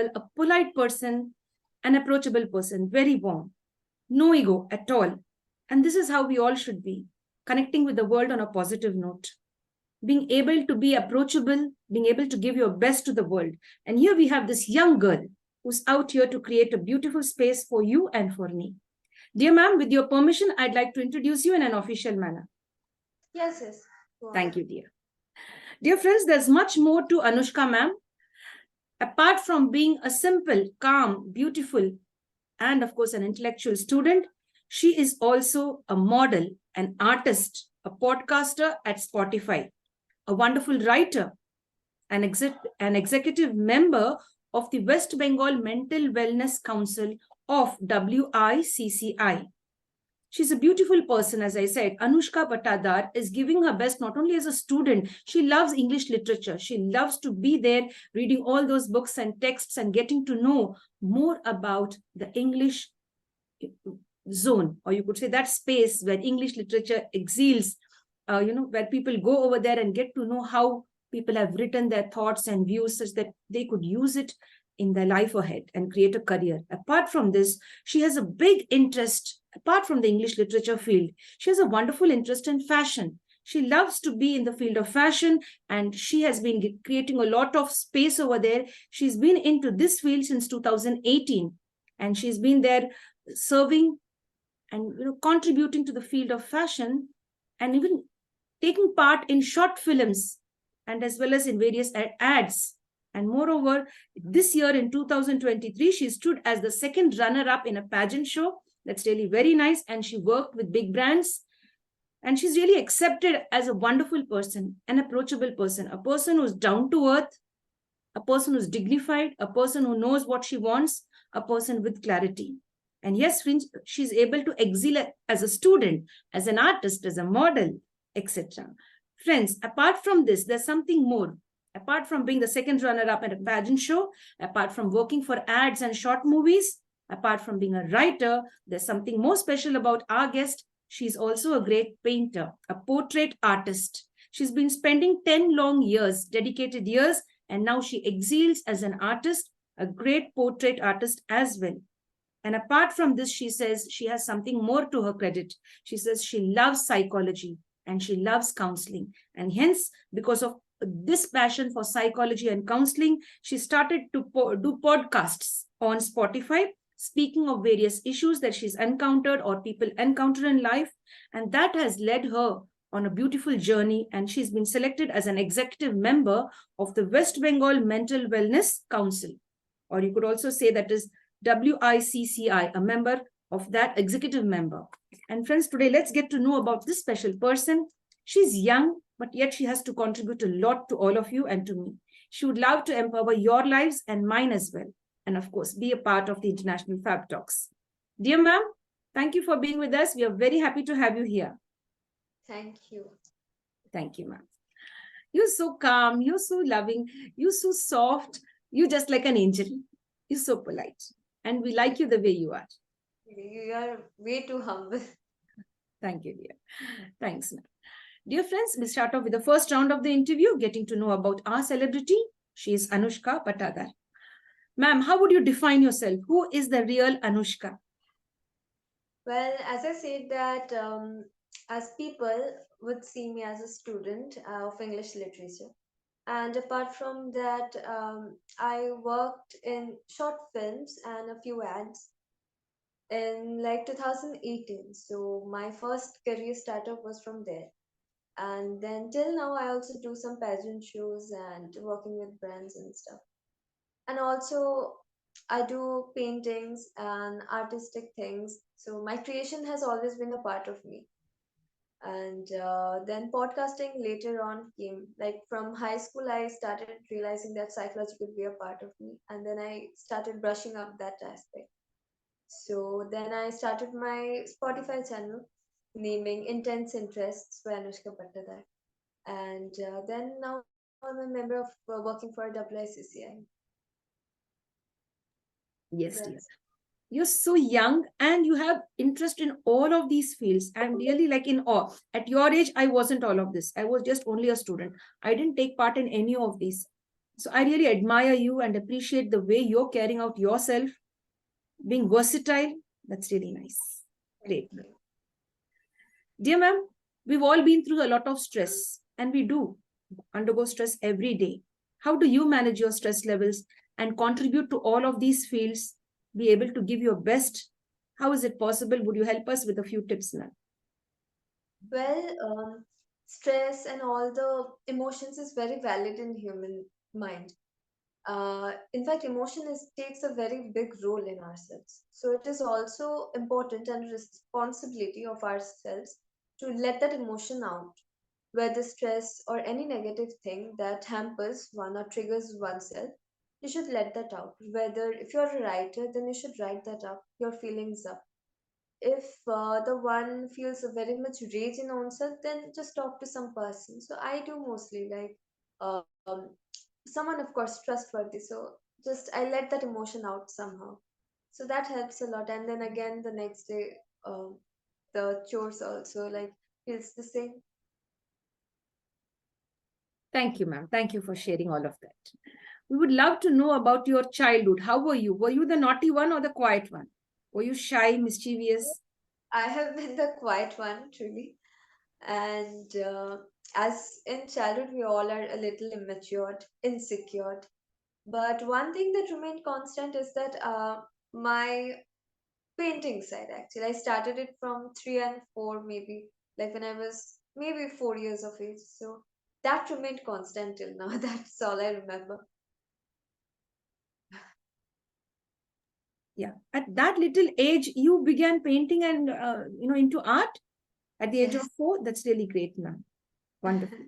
a polite person, an approachable person, very warm, no ego at all. And this is how we all should be, connecting with the world on a positive note, being able to be approachable, being able to give your best to the world. And here we have this young girl who's out here to create a beautiful space for you and for me. Dear ma'am, with your permission, I'd like to introduce you in an official manner. Yes, yes. Thank you, dear. Dear friends, there's much more to Anushka ma'am. Apart from being a simple, calm, beautiful, and of course an intellectual student, she is also a model, an artist, a podcaster at Spotify, a wonderful writer, an executive member of the West Bengal Mental Wellness Council of WICC. She's a beautiful person, as I said. Anushka Pattadar is giving her best not only as a student, she loves English literature. She loves to be there reading all those books and texts and getting to know more about the English zone, or you could say that space where English literature exhales, where people go over there and get to know how people have written their thoughts and views such that they could use it in their life ahead and create a career. Apart from this, she has a big interest, apart from the English literature field, she has a wonderful interest in fashion. She loves to be in the field of fashion, and she has been creating a lot of space over there. She's been into this field since 2018, and she's been there serving and contributing to the field of fashion, and even taking part in short films and as well as in various ads. And moreover, this year in 2023, she stood as the second runner-up in a pageant show. That's really very nice. And she worked with big brands. And she's really accepted as a wonderful person, an approachable person, a person who's down to earth, a person who's dignified, a person who knows what she wants, a person with clarity. And yes, she's able to excel as a student, as an artist, as a model, etc. Friends, apart from this, there's something more. Apart from being the second runner-up at a pageant show, apart from working for ads and short movies, apart from being a writer, there's something more special about our guest. She's also a great painter, a portrait artist. She's been spending 10 long years, dedicated years, and now she excels as an artist, a great portrait artist as well. And apart from this, she says she has something more to her credit. She says she loves psychology and she loves counseling. And hence, because of this passion for psychology and counseling, she started to do podcasts on Spotify, speaking of various issues that she's encountered or people encounter in life. And that has led her on a beautiful journey. And she's been selected as an executive member of the West Bengal Mental Wellness Council. Or you could also say that is WICCI, a member of that executive member. And friends, today let's get to know about this special person. She's young, but yet she has to contribute a lot to all of you and to me. She would love to empower your lives and mine as well. And of course, be a part of the International Fabtalks. Dear ma'am, thank you for being with us. We are very happy to have you here. Thank you. Thank you, ma'am. You're so calm, you're so loving, you're so soft, you're just like an angel. You're so polite. And we like you the way you are. You are way too humble. Thank you, dear. Thanks, ma'am. Dear friends, we start off with the first round of the interview, getting to know about our celebrity. She is Anushka Pattadar. Ma'am, how would you define yourself? Who is the real Anushka? Well, as I said that as people would see me as a student of English literature. And apart from that, I worked in short films and a few ads in like 2018. So my first career startup was from there. And then till now, I also do some pageant shows and working with brands and stuff. And also, I do paintings and artistic things. So my creation has always been a part of me. And then podcasting later on came. Like from high school, I started realizing that psychology could be a part of me. And then I started brushing up that aspect. So then I started my Spotify channel, naming Intense Interests by Anushka Pattadar. And then now I'm a member of working for WICCI. Yes, dear. That's You're so young and you have interest in all of these fields. I'm really like in awe. At your age, I wasn't all of this. I was just only a student. I didn't take part in any of these. So I really admire you and appreciate the way you're carrying out yourself, being versatile. That's really nice. Thank Great. you. Dear ma'am, we've all been through a lot of stress, and we do undergo stress every day. How do you manage your stress levels and contribute to all of these fields? Be able to give your best. How is it possible? Would you help us with a few tips, ma'am? Well, stress and all the emotions is very valid in human mind. In fact, emotion takes a very big role in ourselves. So it is also important and responsibility of ourselves to let that emotion out, whether stress or any negative thing that hampers one or triggers oneself. You should let that out. Whether if you're a writer, then you should write that up, your feelings up. If the one feels a very much rage in oneself, then just talk to some person. So I do mostly like um, someone, of course, trustworthy. So just I let that emotion out somehow. So that helps a lot. And then again, the next day, the chores also like feels the same. Thank you, ma'am. Thank you for sharing all of that. We would love to know about your childhood. How were you? Were you the naughty one or the quiet one? Were you shy, mischievous? I have been the quiet one, truly. And as in childhood, we all are a little immature, insecure. But one thing that remained constant is that my painting side actually. I started it from 3 and 4, maybe, like when I was maybe 4 years of age. So that remained constant till now. That's all I remember. Yeah. At that little age, you began painting and into art at the age of Yes. 4. That's really great, ma'am. Wonderful.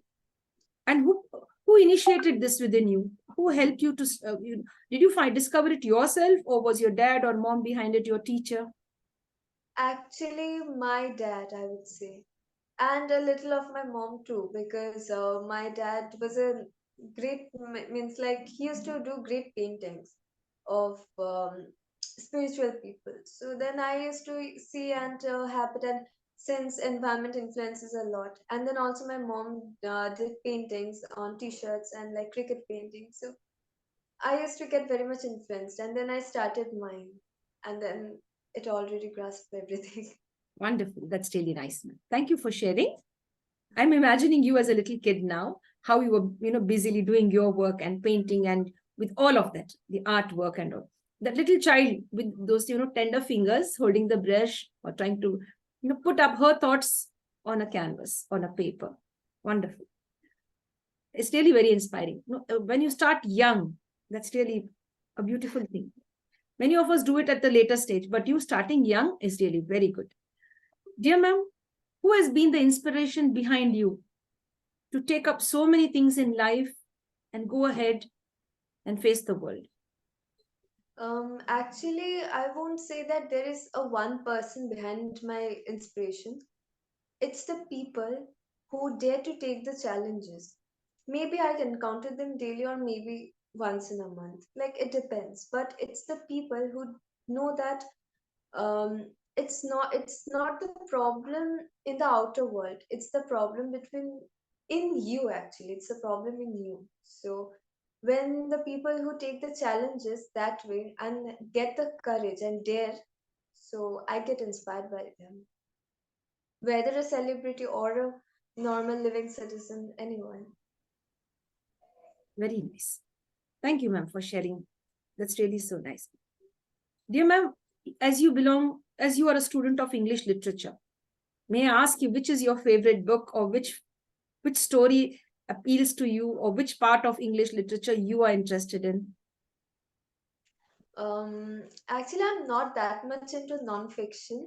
And who initiated this within you? Who helped you to? Did you discover it yourself, or was your dad or mom behind it, your teacher? Actually, my dad, I would say, and a little of my mom too, because my dad was a means like he used to do great paintings of spiritual people. So then I used to see and happen, and since environment influences a lot, and then also my mom did paintings on t-shirts and like cricket paintings. So I used to get very much influenced, and then I started mine, and then it already grasped everything. Wonderful. That's really nice, ma'am. Thank you for sharing. I'm imagining you as a little kid now, how you were, busily doing your work and painting and with all of that, the artwork and all. That little child with those, tender fingers holding the brush or trying to, put up her thoughts on a canvas, on a paper. Wonderful. It's really very inspiring. When you start young, that's really a beautiful thing. Many of us do it at the later stage, but you starting young is really very good. Dear ma'am, who has been the inspiration behind you to take up so many things in life and go ahead and face the world? Actually, I won't say that there is a one person behind my inspiration. It's the people who dare to take the challenges. Maybe I encounter them daily or maybe once in a month. Like it depends. But it's the people who know that it's not the problem in the outer world. It's the problem between in you actually. It's a problem in you. So when the people who take the challenges that way and get the courage and dare, so I get inspired by them, whether a celebrity or a normal living citizen, anyone. Very nice. Thank you, ma'am, for sharing. That's really so nice. Dear ma'am, as you are a student of English literature, may I ask you which is your favorite book or which story appeals to you or which part of English literature you are interested in? Actually, I'm not that much into non-fiction.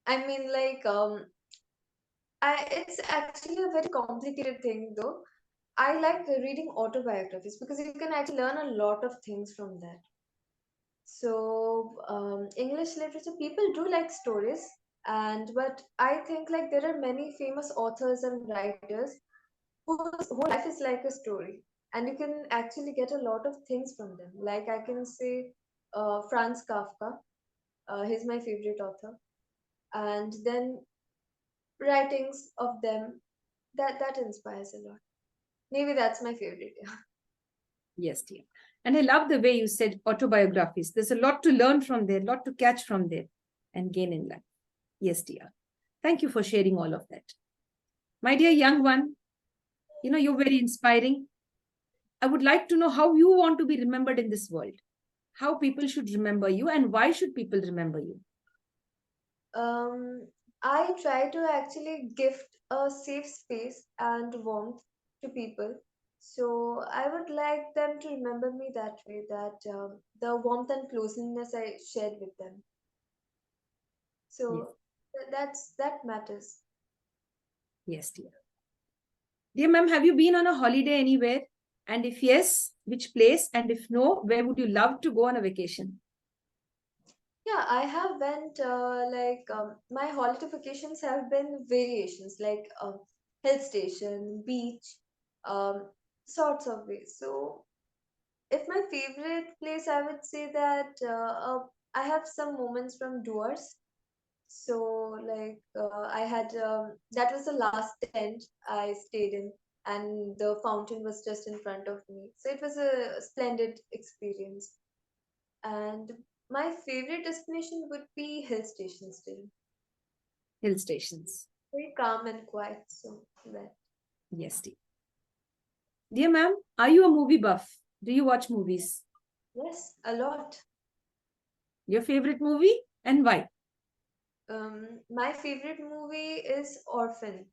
I mean, like, it's actually a very complicated thing, though. I like reading autobiographies because you can actually learn a lot of things from that. So, English literature, people do like stories, and but I think like there are many famous authors and writers whose whole life is like a story, and you can actually get a lot of things from them. Like I can say, Franz Kafka, he's my favorite author, and then writings of them that inspires a lot. Maybe that's my favorite. Yeah. Yes, dear. And I love the way you said autobiographies. There's a lot to learn from there, a lot to catch from there and gain in life. Yes, dear. Thank you for sharing all of that. My dear young one, you're very inspiring. I would like to know how you want to be remembered in this world, how people should remember you, and why should people remember you? Um, I try to actually gift a safe space and warmth to people. So I would like them to remember me that way, that the warmth and closeness I shared with them. Yes, So that matters. yes, dear. Dear ma'am, have you been on a holiday anywhere? And if yes, which place? And if no, where would you love to go on a vacation? Yeah, I have went my holiday vacations have been variations like hill station, beach, um, sorts of ways. So if my favorite place, I would say that I have some moments from Doors. So I had that was the last tent I stayed in, and the fountain was just in front of me. So it was a splendid experience. And my favorite destination would be hill station still. Hill stations. Very calm and quiet. So that. Yes, dear. Dear ma'am, are you a movie buff? Do you watch movies? Yes, a lot. Your favorite movie and why? My favorite movie is Orphan.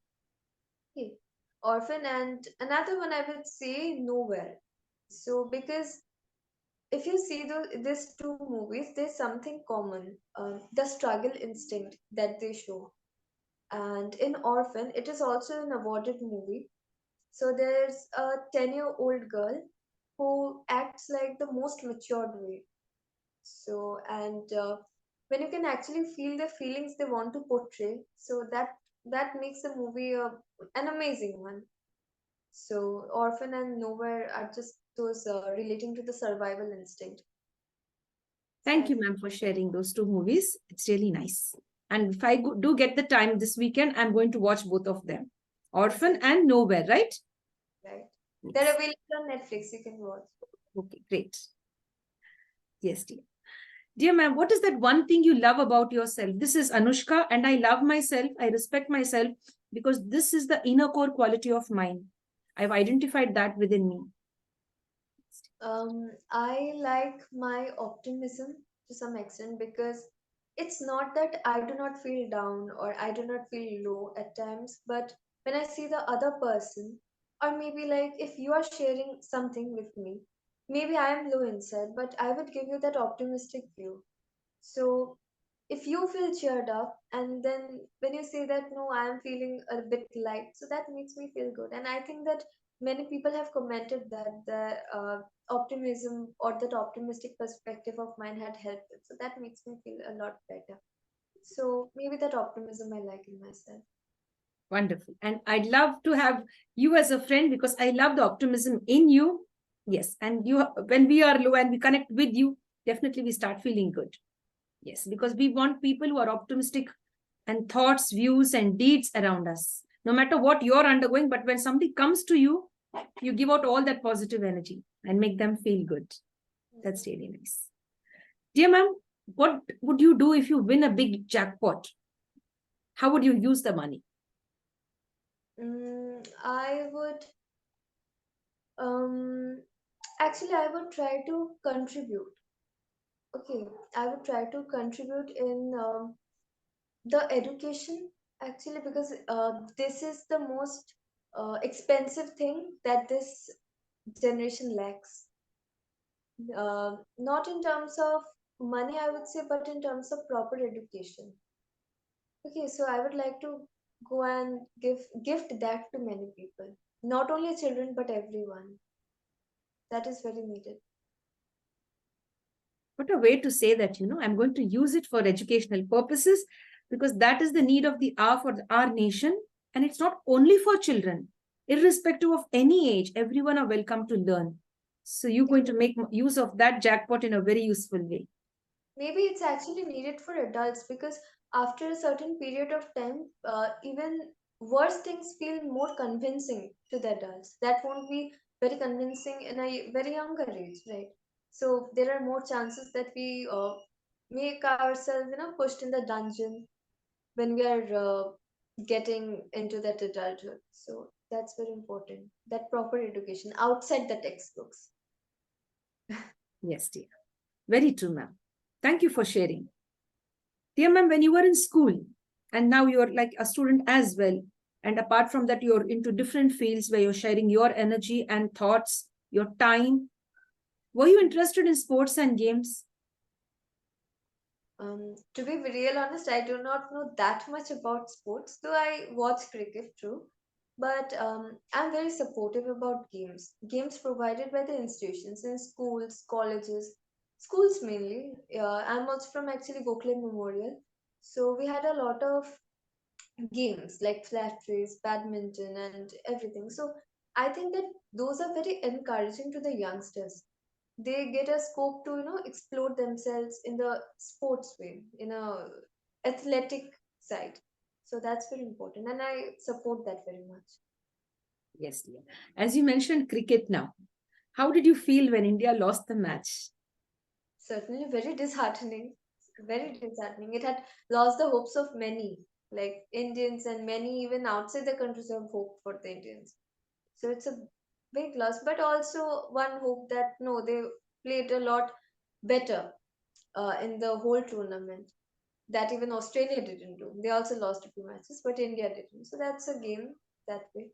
Okay. Orphan, and another one I would say Nowhere. So because if you see these two movies, there's something common. The struggle instinct that they show. And in Orphan, it is also an awarded movie. So there's a 10-year-old girl who acts like the most matured way. So, and when you can actually feel the feelings they want to portray, so that makes the movie an amazing one. So, Orphan and Nowhere are just those relating to the survival instinct. So, Thank you, ma'am, for sharing those two movies. It's really nice. And if I do get the time this weekend, I'm going to watch both of them, Orphan absolutely and Nowhere, right? right. They're Yes. available on Netflix. You can watch. Okay, great. Yes, dear. Dear ma'am, what is that one thing you love about yourself? This is Anushka, and I love myself. I respect myself because this is the inner core quality of mine. I've identified that within me. I like my optimism to some extent because it's not that I do not feel down or I do not feel low at times, but when I see the other person, or maybe like if you are sharing something with me, maybe I am low inside, but I would give you that optimistic view. So if you feel cheered up, and then when you say that, no, I am feeling a bit light, so that makes me feel good. And I think that many people have commented that the optimism or that optimistic perspective of mine had helped it. So that makes me feel a lot better. So maybe that optimism I like in myself. Wonderful. And I'd love to have you as a friend because I love the optimism in you. Yes. And you, when we are low and we connect with you, definitely we start feeling good. Yes. Because we want people who are optimistic and thoughts, views, and deeds around us, no matter what you're undergoing. But when somebody comes to you, you give out all that positive energy and make them feel good. That's really nice. Dear ma'am, what would you do if you win a big jackpot? How would you use the money? I would um, actually I would try to contribute. Okay, I would try to contribute in the education actually because this is the most expensive thing that this generation lacks. Not in terms of money, I would say, but in terms of proper education. Okay, so I would like to go and gift that to many people, not only children but everyone. That is very needed. What a way to say that, I'm going to use it for educational purposes because that is the need of the hour for our nation. And it's not only for children, irrespective of any age, everyone are welcome to learn. So you're going to make use of that jackpot in a very useful way. Maybe it's actually needed for adults because after a certain period of time, even worse things feel more convincing to the adults. That won't be very convincing in a very younger age, right? So there are more chances that we make ourselves, pushed in the dungeon when we are getting into that adulthood. So that's very important. That proper education outside the textbooks. Yes, dear. Very true, ma'am. Thank you for sharing. Dear ma'am, when you were in school and now you're like a student as well, and apart from that, you're into different fields where you're sharing your energy and thoughts, your time. Were you interested in sports and games? To be real honest, I do not know that much about sports, though I watch cricket too. But I'm very supportive about games. Games provided by the institutions in schools, colleges, schools mainly. I'm also from actually Gokhale Memorial. So we had a lot of games like flat race, badminton, and everything. So I think that those are very encouraging to the youngsters. They get a scope to explore themselves in the sports way, in a athletic side. So that's very important, and I support that very much. Yes, dear. As you mentioned cricket now, how did you feel when India lost the match? Certainly very disheartening. Very disheartening. It had lost the hopes of many, like Indians, and many even outside the countries have hope for the Indians. So it's a big loss, but also one hope that no, they played a lot better in the whole tournament that even Australia didn't do. They also lost a few matches, but India didn't. So that's a game that way.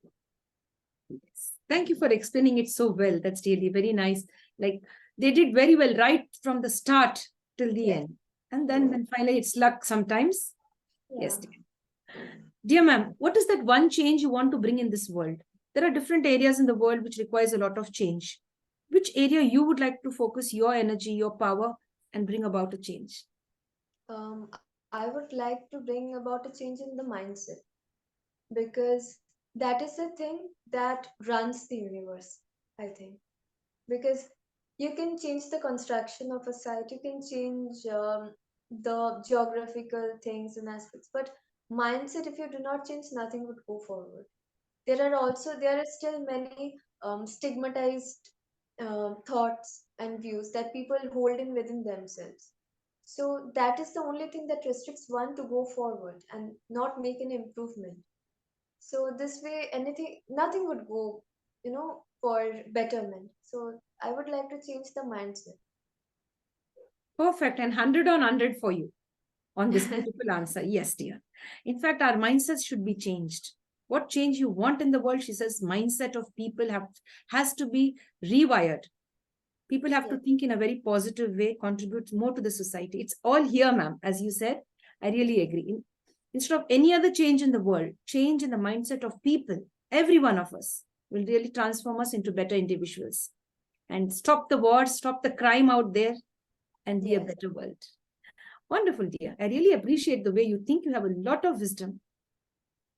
Yes. Thank you for explaining it so well. That's really very nice. Like they did very well right from the start till the Yes. end. And then finally it's luck sometimes. Yes, Yeah. dear. Dear ma'am, what is that one change you want to bring in this world? There are different areas in the world which requires a lot of change. Which area you would like to focus your energy, your power, and bring about a change? I would like to bring about a change in the mindset because that is the thing that runs the universe, I think. Because you can change the construction of a site, you can change the geographical things and aspects, but mindset, if you do not change, nothing would go forward. There are still many stigmatized thoughts and views that people hold in within themselves. So that is the only thing that restricts one to go forward and not make an improvement. So this way, anything, nothing would go, for betterment. So I would like to change the mindset. Perfect. And 100 on 100 for you on this beautiful answer. Yes, dear. In fact, our mindsets should be changed. What change you want in the world, she says, mindset of people has to be rewired. People have to Yes, think in a very positive way, contribute more to the society. It's all here, ma'am. As you said, I really agree. Instead of any other change in the world, change in the mindset of people, every one of us will really transform us into better individuals and stop the wars, stop the crime out there, and be a yes, better world. Wonderful, dear. I really appreciate the way you think. You have a lot of wisdom.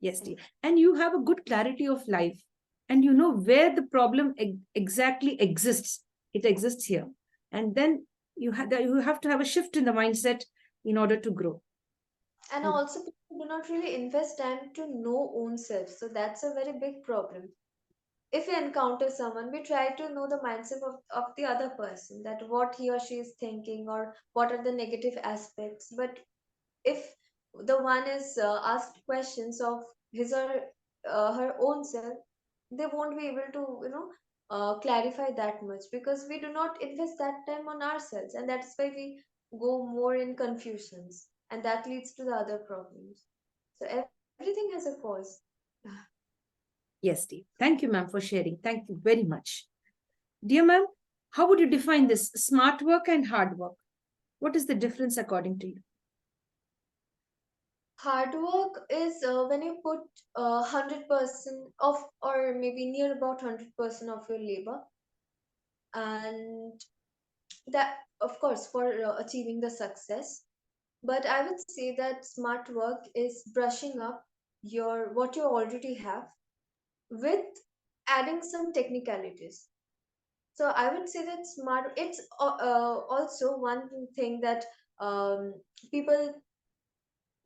Yes, dear. thank you. And you have a good clarity of life. And you know where the problem exactly exists. It exists here. And then you have to have a shift in the mindset in order to grow. And also, people do not really invest time to know own self. So that's a very big problem. If we encounter someone, we try to know the mindset of the other person, that what he or she is thinking or what are the negative aspects. But if the one is asked questions of his or her own self, they won't be able to clarify that much because we do not invest that time on ourselves, and that's why we go more in confusions, and that leads to the other problems. So everything has a cause. Yes, dear. Thank you, ma'am, for sharing. Thank you very much. Dear ma'am, how would you define this smart work and hard work? What is the difference according to you? Hard work is when you put 100% of, or maybe near about 100% of your labor, and that, of course, for achieving the success. But I would say that smart work is brushing up your what you already have with adding some technicalities. So I would say that smart, it's also one thing that people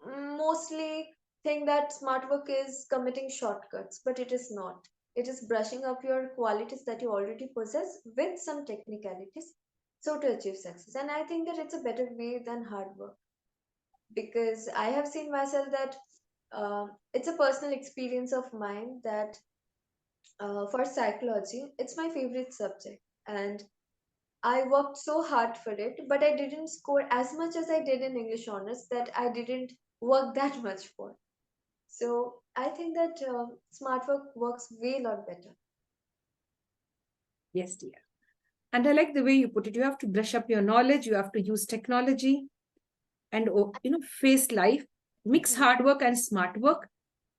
mostly think that smart work is committing shortcuts, but it is not. It is brushing up your qualities that you already possess with some technicalities, so to achieve success. And I think that it's a better way than hard work, because I have seen myself that it's a personal experience of mine that for psychology, it's my favorite subject. And I worked so hard for it, but I didn't score as much as I did in English honors that I didn't work that much for. So I think that smart work works way lot better. Yes, dear. And I like the way you put it. You have to brush up your knowledge. You have to use technology and, face life, mix Hmm. hard work and smart work,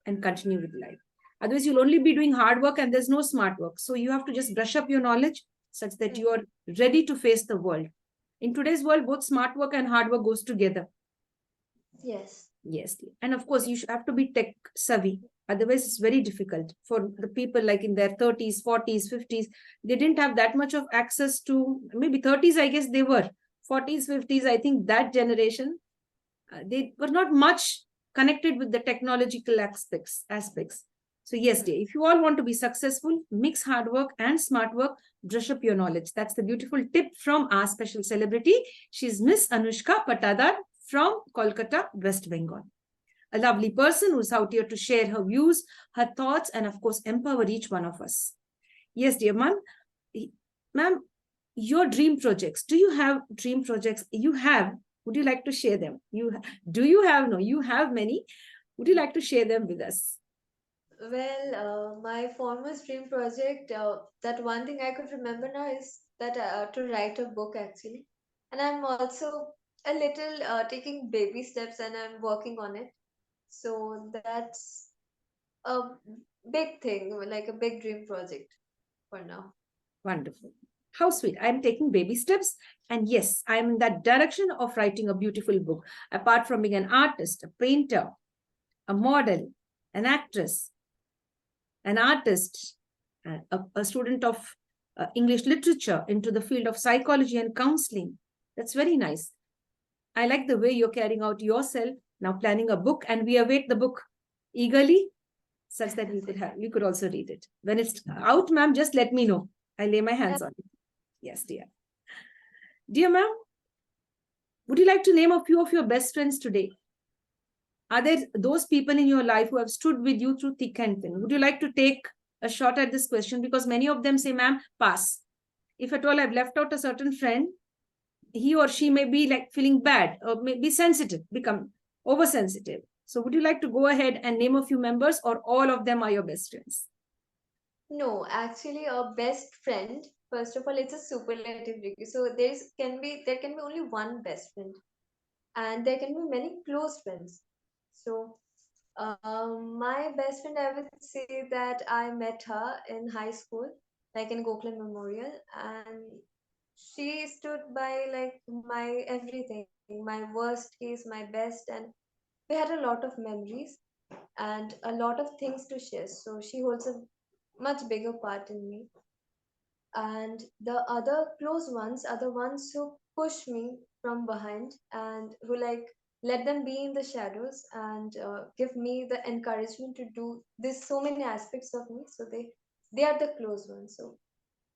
and continue with life. Otherwise, you'll only be doing hard work and there's no smart work. So you have to just brush up your knowledge such that you Hmm. are ready to face the world. In today's world, both smart work and hard work goes together. Yes. Yes. And of course, you should have to be tech savvy. Otherwise, it's very difficult for the people like in their 30s, 40s, 50s. They didn't have that much of access to, maybe 30s, I guess they were. 40s, 50s, I think that generation, they were not much connected with the technological aspects. So yes, Hmm. dear, if you all want to be successful, mix hard work and smart work, brush up your knowledge. That's the beautiful tip from our special celebrity. She's Ms.Anushka Pattadar from Kolkata, West Bengal. A lovely person who's out here to share her views, her thoughts, and of course, empower each one of us. Yes, dear ma'am. Ma'am, your dream projects. Do you have dream projects? You have. Would you like to share them? Do you have? No, you have many. Would you like to share them with us? Well, my foremost dream project, that one thing I could remember now is that to write a book actually. And I'm also a little taking baby steps and I'm working on it. So that's a big thing, like a big dream project for now. Wonderful. How sweet. I'm taking baby steps. And yes, I'm in that direction of writing a beautiful book. Apart from being an artist, a painter, a model, an actress, an artist, a student of English literature into the field of psychology and counseling. That's very nice. I like the way you're carrying out yourself, now planning a book, and we await the book eagerly, such that we could also read it. When it's out, ma'am, just let me know. I lay my hands on it. Yes, dear. Dear ma'am, would you like to name a few of your best friends today? Are there those people in your life who have stood with you through thick and thin? Would you like to take a shot at this question? Because many of them say, ma'am, pass. If at all I've left out a certain friend, he or she may be like feeling bad or may be sensitive, become oversensitive. So would you like to go ahead and name a few members, or all of them are your best friends? No, actually, a best friend. First of all, it's a superlative degree. So there can be only one best friend, and there can be many close friends. So my best friend, I would say that I met her in high school, like in Gokhale Memorial, and she stood by like my everything, my worst case, my best, and we had a lot of memories and a lot of things to share. So she holds a much bigger part in me. And the other close ones are the ones who push me from behind and who like let them be in the shadows and give me the encouragement to do this so many aspects of me. So they are the close ones. So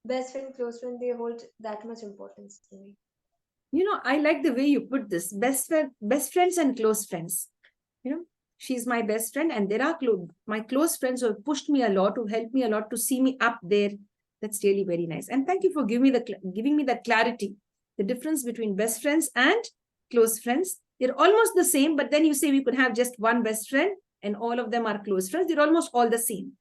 best friend, close friend, they hold that much importance to me. I like the way you put this: best friends and close friends. you know she's my best friend, and there are my close friends who have pushed me a lot, who helped me a lot to see me up there. That's really very nice, and thank you for giving me that clarity. The difference between best friends and close friends, they're almost the same, but then you say we could have just one best friend and all of them are close friends. They're almost all the same.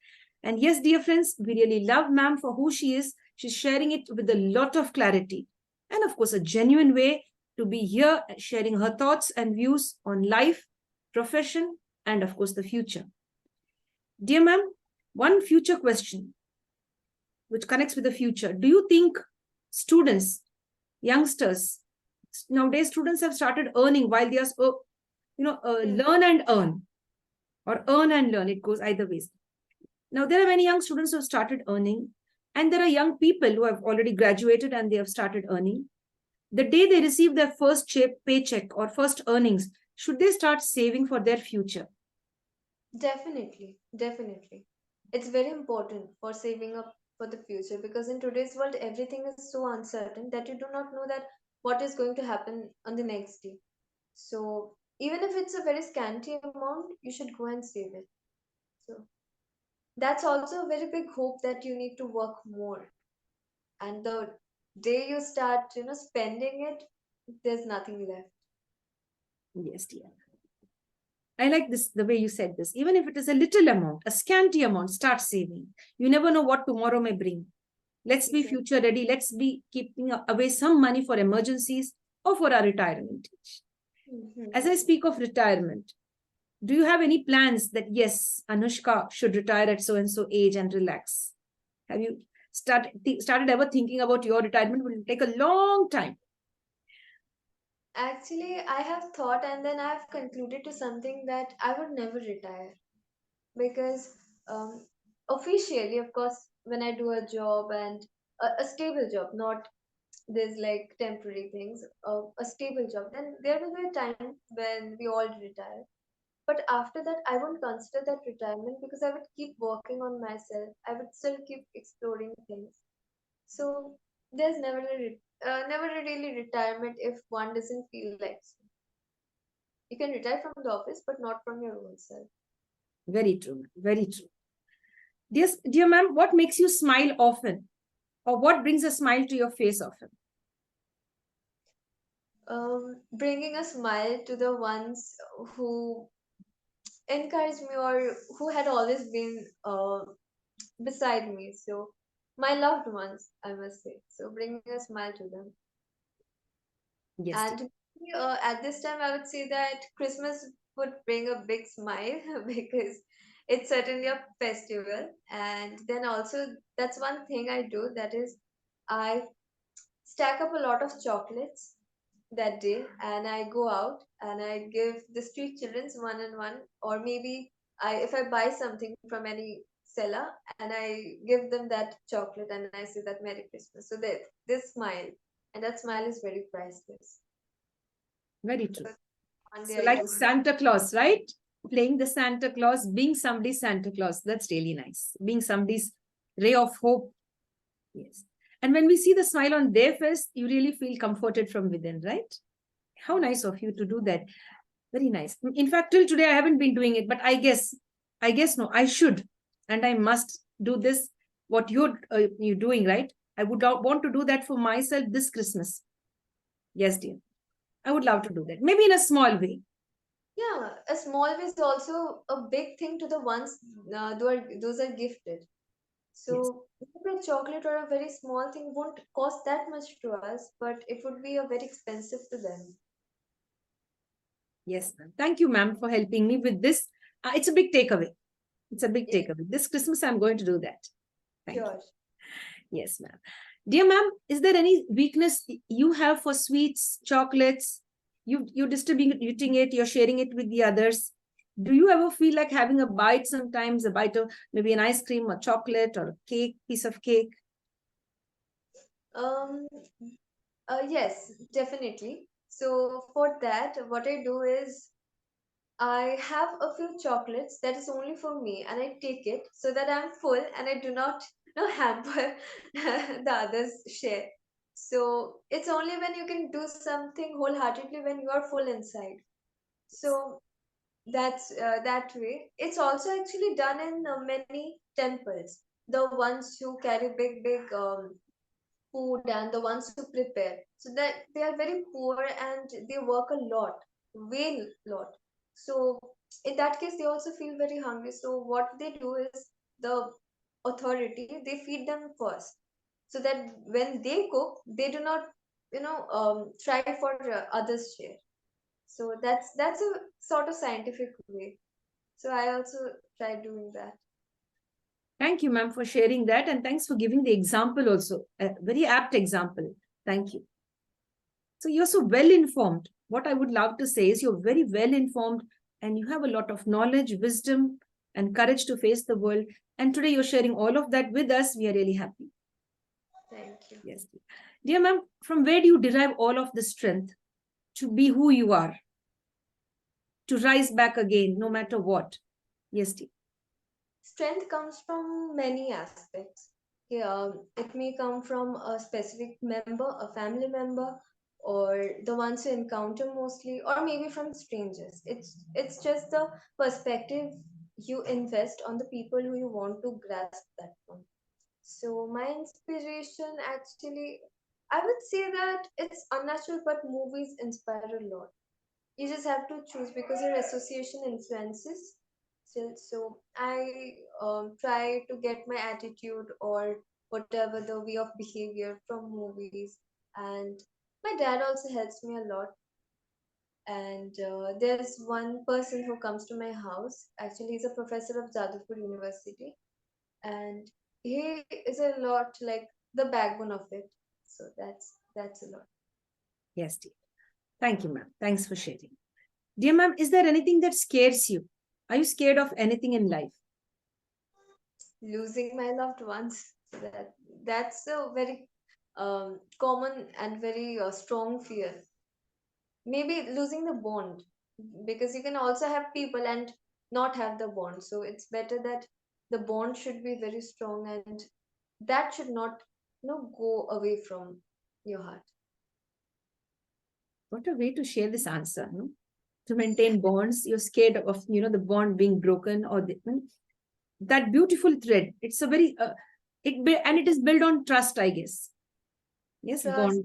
And yes, dear friends, we really love ma'am for who she is. She's sharing it with a lot of clarity and of course a genuine way to be here sharing her thoughts and views on life, profession, and of course the future. Dear ma'am, one future question which connects with the future. Do you think students, youngsters, nowadays students have started earning while they are, Hmm. learn and earn, or earn and learn? It goes either ways. Now, there are many young students who have started earning, and there are young people who have already graduated and they have started earning. The day they receive their first paycheck or first earnings, should they start saving for their future? Definitely, definitely. it's very important for saving up for the future, because in today's world everything is so uncertain that you do not know that what is going to happen on the next day. So even if it's a very scanty amount, you should go and save it. So that's also a very big hope that you need to work more. And the day you start, spending it, there's nothing left. Yes, dear. I like this, the way you said this. Even if it is a little amount, a scanty amount, start saving. You never know what tomorrow may bring. Let's be Exactly. future ready. Let's be keeping away some money for emergencies or for our retirement. Mhm. As I speak of retirement, do you have any plans that, yes, Anushka should retire at so and so age and relax? Have you started ever thinking about your retirement? Will take a long time. Actually, I have thought and then I've concluded to something that I would never retire, because officially, of course, when I do a job and a stable job, not there's like temporary things, a stable job, then there will be a time when we all retire. But after that, I won't consider that retirement, because I would keep working on myself. I would still keep exploring things. So there's never a really retirement if one doesn't feel like so. You can retire from the office, but not from your own self. Very true. Very true. Dear ma'am, what makes you smile often? Or what brings a smile to your face often? Bringing a smile to the ones who encouraged me or who had always been beside me. So my loved ones, I must say. So bringing a smile to them. Yes, dear. And at this time, I would say that Christmas would bring a big smile because it's certainly a festival. And then also, that's one thing I do, that is, I stack up a lot of chocolates that day, and I go out and I give the street children's one and one, or maybe if I buy something from any seller and I give them that chocolate and I say that Merry Christmas. So that this smile, and that smile is very priceless. Very true. So one So day I like do that. Santa Claus, right? Playing the Santa Claus, being somebody's Santa Claus. That's really nice. Being somebody's ray of hope. Yes. And when we see the smile on their face, you really feel comforted from within, right? How nice of you to do that. Very nice. In fact, till today, I haven't been doing it, but I guess no, I should. And I must do this, what you're doing, right? I would want to do that for myself this Christmas. Yes, dear. I would love to do that. Maybe in a small way. Yeah, a small way is also a big thing to the ones those are gifted. Yes. So maybe a chocolate or a very small thing won't cost that much to us, but it would be a very expensive to them. Yes, ma'am. Thank you, ma'am, for helping me with this. It's a big takeaway. It's a big Yeah, takeaway. This Christmas, I'm going to do that. Thank you. sure. Yes, ma'am. Dear ma'am, is there any weakness you have for sweets, chocolates? You're distributing it, you're sharing it with the others. Do you ever feel like having a bite sometimes, a bite of maybe an ice cream or chocolate or a cake, piece of cake? Um, yes, definitely. So for that, what I do is I have a few chocolates that is only for me, and I take it so that I'm full and I do not hamper the others share. So it's only when you can do something wholeheartedly when you are full inside. So that's that way. It's also actually done in many temples. The ones who carry big food and the ones who prepare, so that they are very poor and they work a lot, way lot. So in that case they also feel very hungry, so what they do is the authority, they feed them first, so that when they cook they do not try for others share. So that's a sort of scientific way. So I also try doing that. Thank you, ma'am, for sharing that. And thanks for giving the example also. A very apt example. Thank you. So you're so well informed. What I would love to say is you're very well informed and you have a lot of knowledge, wisdom, and courage to face the world. And today you're sharing all of that with us. We are really happy. Thank you. Yes. Dear ma'am, from where do you derive all of the strength to be who you are, to rise back again, no matter what? Yes, dear. Strength comes from many aspects. Yeah, it may come from a specific member, a family member, or the ones you encounter mostly, or maybe from strangers. It's just the perspective you invest on the people who you want to grasp that from. So my inspiration actually, I would say that it's unnatural, but movies inspire a lot. You just have to choose because your association influences still. So I try to get my attitude or whatever the way of behavior from movies. And my dad also helps me a lot. And there's one person who comes to my house. Actually, he's a professor of Jadavpur University, and he is a lot like the backbone of it. So that's a lot. Yes, dear. Thank you, ma'am. Thanks for sharing. Dear ma'am, is there anything that scares you? Are you scared of anything in life? Losing my loved ones. That's a very common and very strong fear. Maybe losing the bond, because you can also have people and not have the bond. So it's better that the bond should be very strong, and that should not, go away from your heart. What a way to share this answer. No? To maintain bonds, you're scared of the bond being broken or that beautiful thread. It's a very and it is built on trust, I guess. Yes, Trust.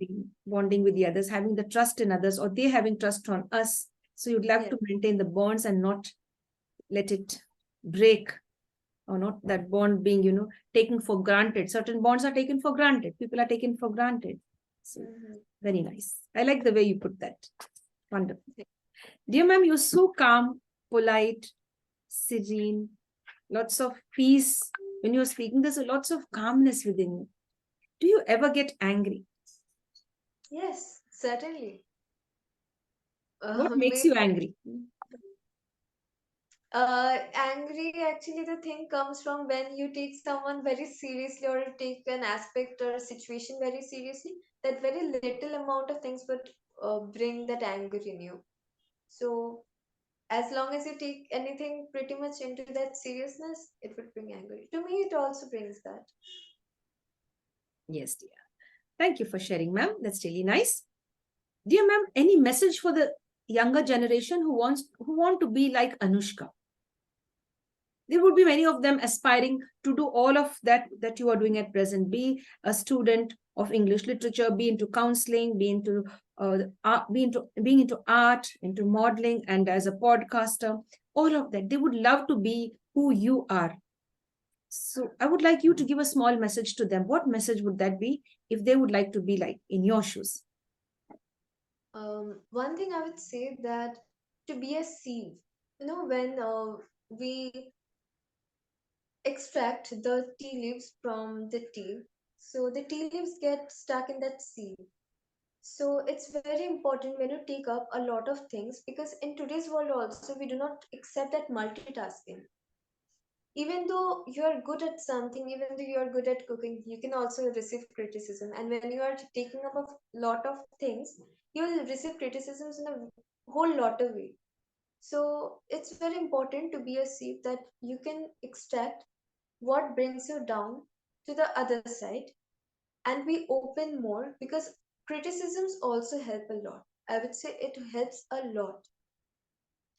bonding with the others, having the trust in others, or they having trust on us. So you'd love Yes. to maintain the bonds and not let it break, or not that bond being taken for granted. Certain bonds are taken for granted, people are taken for granted. So Mhm. very nice. I like the way you put that. Wonderful. Dear ma'am, you're so calm, polite, serene, lots of peace. When you're speaking, there's lots of calmness within you. Do you ever get angry? Yes, certainly. What makes you Maybe angry? angry, actually, the thing comes from when you take someone very seriously, or you take an aspect or a situation very seriously, that very little amount of things would bring that anger in you. So as long as you take anything pretty much into that seriousness, it would bring anger. To me, it also brings that. Yes, dear. Thank you for sharing, ma'am. That's really nice. Dear ma'am, any message for the younger generation who want to be like Anushka? There would be many of them aspiring to do all of that you are doing at present. Be a student of English literature, be into counseling, be into being into art, into modeling, and as a podcaster. All of that, they would love to be who you are. So I would like you to give a small message to them. What message would that be if they would like to be like in your shoes? One thing I would say that to be a sieve, when we extract the tea leaves from the tea, so the tea leaves get stuck in that sieve. So it's very important when you take up a lot of things, because in today's world also we do not accept that multitasking. Even though you are good at something, even though you are good at cooking, you can also receive criticism. And when you are taking up a lot of things, you will receive criticisms in a whole lot of way. So it's very important to be a sieve, that you can extract what brings you down to the other side, and be open more, because criticisms also help a lot. I would say it helps a lot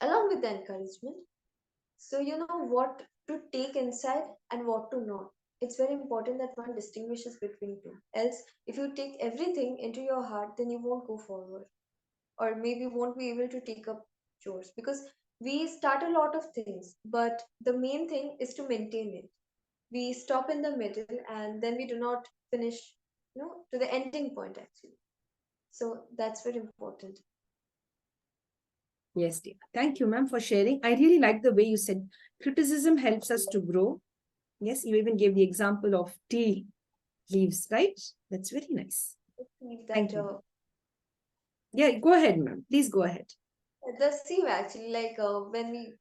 along with the encouragement. So you know what to take inside and what to not. It's very important that one distinguishes between two. Else, if you take everything into your heart, then you won't go forward, or maybe won't be able to take up chores, because we start a lot of things, but the main thing is to maintain it. We stop in the middle and then we do not finish, to the ending point actually. So that's very important. Yes, dear. Thank you, ma'am, for sharing. I really like the way you said criticism helps us to grow. Yes, you even gave the example of tea leaves, right? That's very nice. I believe that Thank you. Yeah, go ahead, ma'am. Please go ahead. the sieve actually, like when we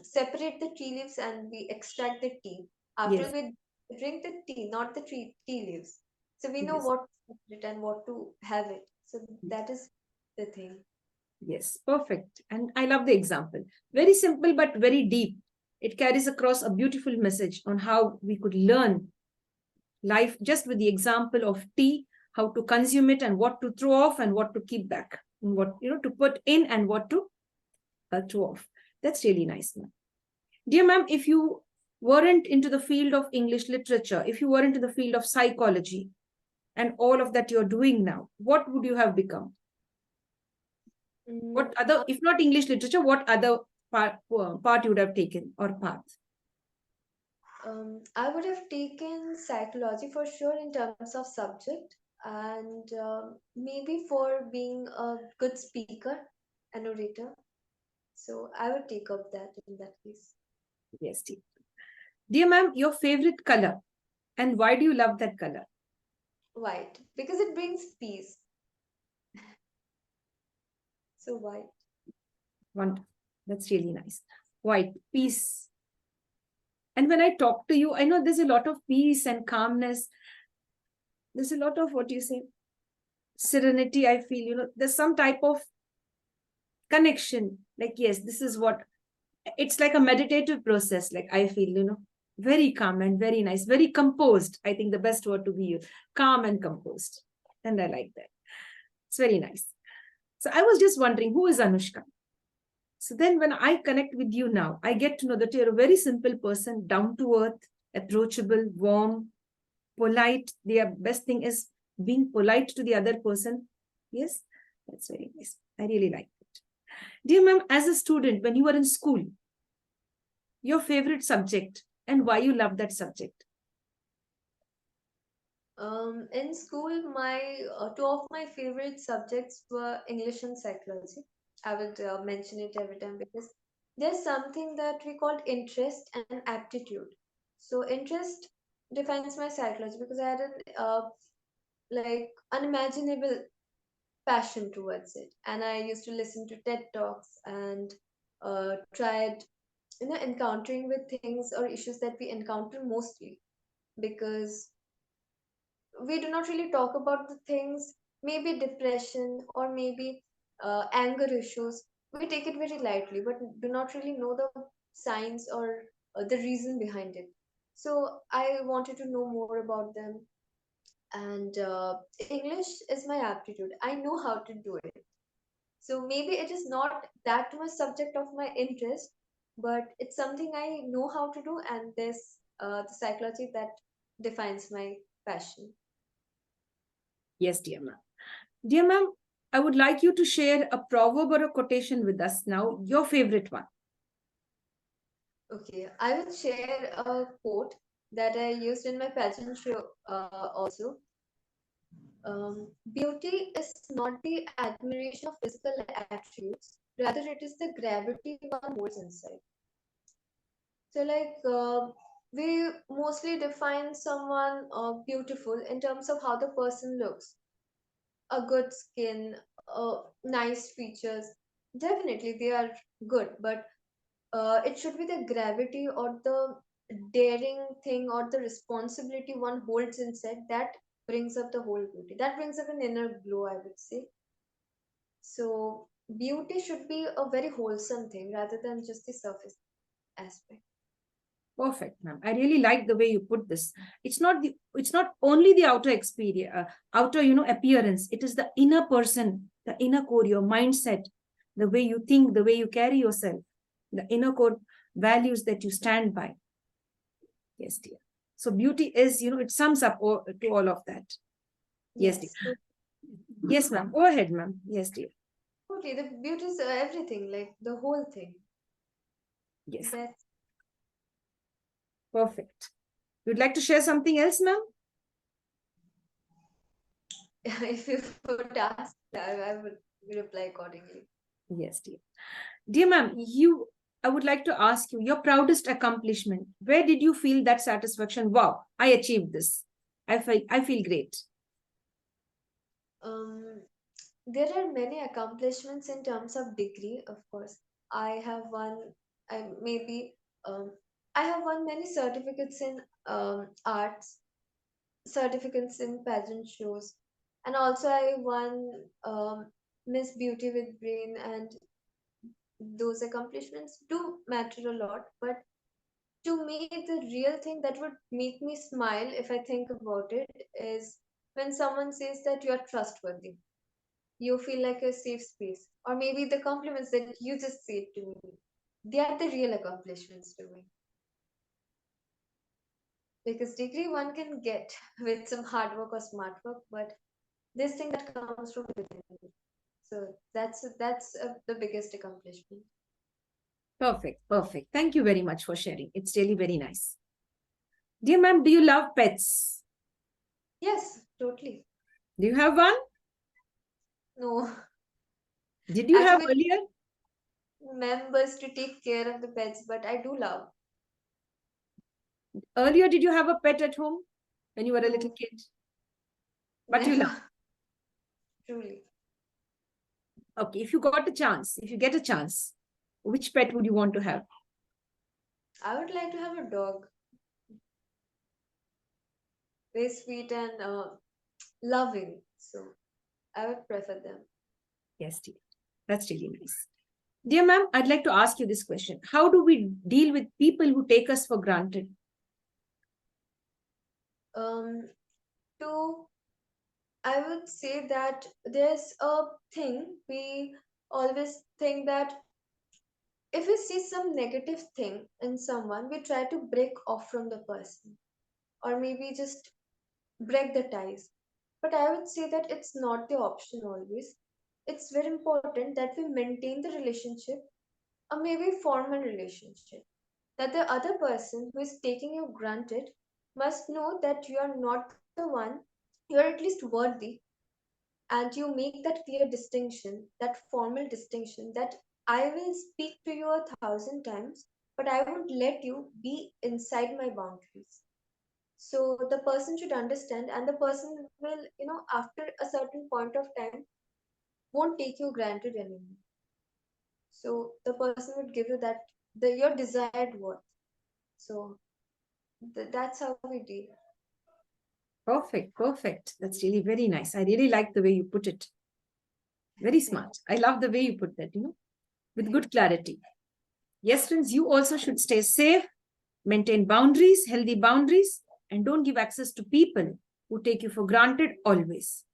separate the tea leaves and we extract the tea, after Yes, we drink the tea, not the tea leaves. So we know yes, what to separate and what to have it. So that is the thing. yes. Perfect. And I love the example. Very simple, but very deep. It carries across a beautiful message on how we could learn life just with the example of tea, how to consume it and what to throw off and what to keep back, and what to put in and what to throw off. That's really nice, ma'am. Dear ma'am, if you weren't into the field of English literature, if you were into the field of psychology and all of that you're doing now, what would you have become? Mm, What other, if not English literature, what other part you would have taken or path? I would have taken psychology for sure in terms of subject, and maybe for being a good speaker, an orator. So I would take up that in that case. Yes, dear. Dear ma'am, your favorite color and why do you love that color? White, because it brings peace. So white. Wonderful. That's really nice. White, peace. And when I talk to you, I know there's a lot of peace and calmness. There's a lot of what you say, serenity. I feel, there's some type of connection. Like, yes, this is what it's like a meditative process. Like, I feel, very calm and very nice, very composed. I think the best word to be used, calm and composed. And I like that. It's very nice. So I was just wondering, who is Anushka? So then when I connect with you now, I get to know that you're a very simple person, down to earth, approachable, warm, polite. The best thing is being polite to the other person. Yes, that's very nice. I really like it. Dear ma'am, as a student, when you were in school, your favorite subject and why you love that subject? In school, my two of my favorite subjects were English and psychology. I would mention it every time because there's something that we call interest and aptitude. So interest defines my psychology because I had an like unimaginable passion towards it, and I used to listen to TED talks and tried encountering with things or issues that we encounter mostly because we do not really talk about the things, maybe depression or maybe anger issues. We take it very lightly, but do not really know the science or the reason behind it. So I wanted to know more about them. And English is my aptitude. I know how to do it. So maybe it is not that much subject of my interest, but it's something I know how to do, and this the psychology that defines my passion. Yes, dear ma'am. Dear ma'am, I would like you to share a proverb or a quotation with us now, your favorite one. Okay, I will share a quote that I used in my pageant show also. Beauty is not the admiration of physical attributes, rather, it is the gravity one holds inside. So, we mostly define someone beautiful in terms of how the person looks, a good skin, nice features. Definitely, they are good, but it should be the gravity or the daring thing or the responsibility one holds inside that brings up the whole beauty. That brings up an inner glow, I would say. So, beauty should be a very wholesome thing rather than just the surface aspect. Perfect, ma'am. I really like the way you put this. It's not only the outer experience, outer, appearance. It is the inner person, the inner core, your mindset, the way you think, the way you carry yourself, the inner core values that you stand by. Yes, dear. So beauty is, it sums up to all of that. Yes, dear. Yes, so Yes, ma'am. Go ahead, ma'am. Yes, dear. totally. The beauty is everything, like the whole thing. Yes. That's Perfect. You'd like to share something else, ma'am? if you would ask, I would reply accordingly. Yes, dear. Dear ma'am, I would like to ask you your proudest accomplishment. Where did you feel that satisfaction? Wow, I achieved this. I feel great. Um, there are many accomplishments in terms of degree, of course. I have won, I maybe, um, I have won many certificates in arts, certificates in pageant shows, and also I won Miss Beauty with Brain, and those accomplishments do matter a lot. But to me, the real thing that would make me smile if I think about it is when someone says that you're trustworthy, you feel like a safe space, or maybe the compliments that you just said to me. They are the real accomplishments to me. Because degree one can get with some hard work or smart work, but this thing that comes from within. So that's the biggest accomplishment. Perfect, perfect. Thank you very much for sharing. It's really very nice. Dear ma'am, do you love pets? Yes, totally. Do you have one? No, Did you have actually, earlier? members to take care of the pets, but I do love. Earlier, did you have a pet at home when you were a little No, kid? But you love. never. Truly. Okay, if you got a chance, if you get a chance, which pet would you want to have? I would like to have a dog. Very sweet and loving. So I would prefer them. Yes, dear. That's really nice. Dear ma'am, I'd like to ask you this question. How do we deal with people who take us for granted? Um, to I would say that there's a thing we always think that if we see some negative thing in someone, we try to break off from the person or maybe just break the ties. But I would say that it's not the option always. It's very important that we maintain the relationship or maybe form a relationship. That the other person who is taking you granted must know that you are not the one, you are at least worthy, and you make that clear distinction, that formal distinction that I will speak to you 1,000 times, but I won't let you be inside my boundaries. So the person should understand, and the person will, after a certain point of time, won't take you granted anymore. So the person would give you that your desired worth. So that's how we deal. Perfect, perfect. That's really very nice. I really like the way you put it. Very Thank, smart. I love the way you put that, with thank good clarity. Yes, friends, you also should stay safe, maintain boundaries, healthy boundaries, and don't give access to people who take you for granted always.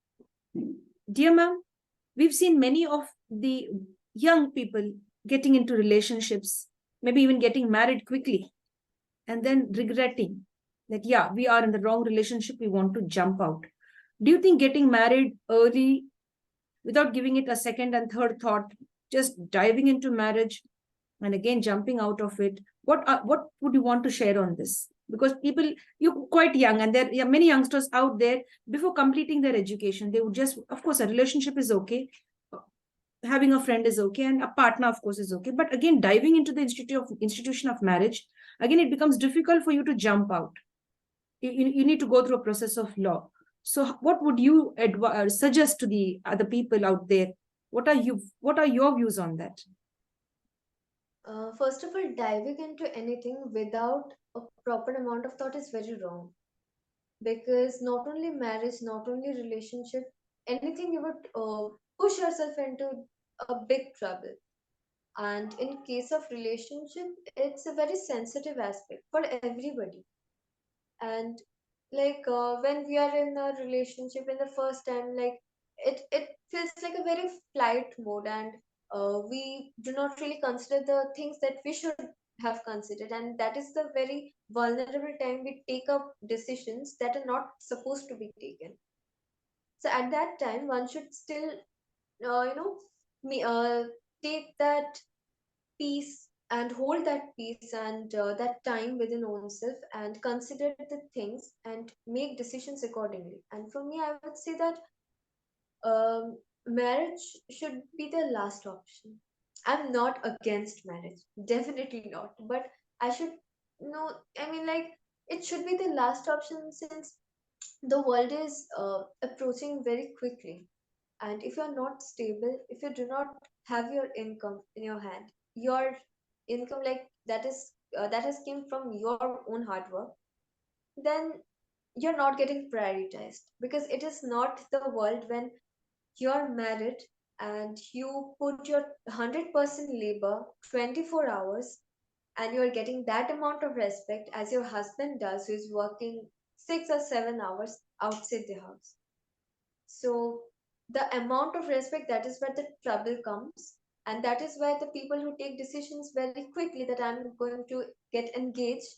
Dear ma'am, we've seen many of the young people getting into relationships, maybe even getting married quickly, and then regretting that, yeah, we are in the wrong relationship, we want to jump out. Do you think getting married early without giving it a second and third thought, just diving into marriage and again jumping out of it, what would you want to share on this? Because people, you're quite young, and there are many youngsters out there, before completing their education, they would just, of course, a relationship is okay, having a friend is okay, and a partner, of course, is okay, but again diving into the institution of marriage, again it becomes difficult for you to jump out. You need to go through a process of law. So what would you suggest to the other people out there? What are your views on that? First of all, diving into anything without a proper amount of thought is very wrong. Because not only marriage, not only relationship, anything you would push yourself into a big trouble. And in case of relationship, it's a very sensitive aspect for everybody. And like when we are in a relationship in the first time, like it feels like a very flight mode, and we do not really consider the things that we should have considered, and that is the very vulnerable time we take up decisions that are not supposed to be taken. So at that time one should still you know me take that peace and hold that peace and that time within oneself and consider the things and make decisions accordingly. And for me, I would say that marriage should be the last option. I'm not against marriage, definitely not, but I should know, I mean, like, it should be the last option since the world is approaching very quickly. And if you're not stable, if you do not have your income in your hand, your income like that has came from your own hard work, then you're not getting prioritized, because it is not the world when you're married and you put your 100% labor 24 hours and you're getting that amount of respect as your husband does, who is working 6 or 7 hours outside the house. So the amount of respect, that is where the trouble comes. And that is where the people who take decisions very quickly that I'm going to get engaged,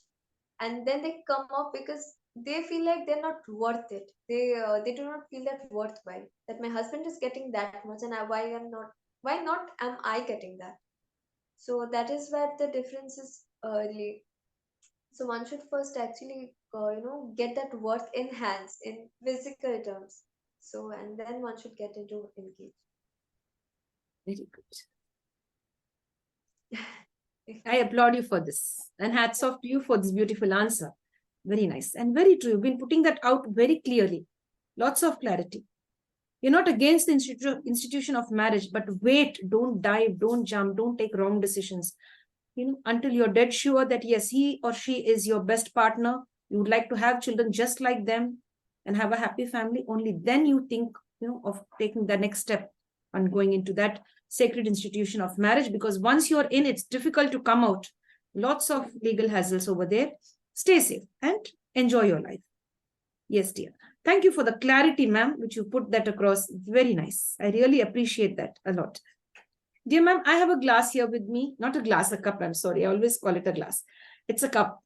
and then they come up because they feel like they're not worth it. They do not feel that worthwhile. That my husband is getting that much, and why not am I getting that? So that is where the difference is early. So one should first actually, get that worth in hands, in physical terms. So, and then one should get into engage. Very good. I applaud you for this. And hats off to you for this beautiful answer. Very nice and very true. You've been putting that out very clearly. Lots of clarity. You're not against the institution of marriage, but wait, don't dive, don't jump, don't take wrong decisions. Until you're dead sure that yes, he or she is your best partner, you would like to have children just like them and have a happy family, only then you think, of taking the next step and going into that sacred institution of marriage, because once you're in, it's difficult to come out. Lots of legal hassles over there. Stay safe and enjoy your life. Yes, dear. Thank you for the clarity, ma'am, which you put that across. Very nice. I really appreciate that a lot. Dear ma'am, I have a glass here with me. Not a glass, a cup. I'm sorry. I always call it a glass. It's a cup.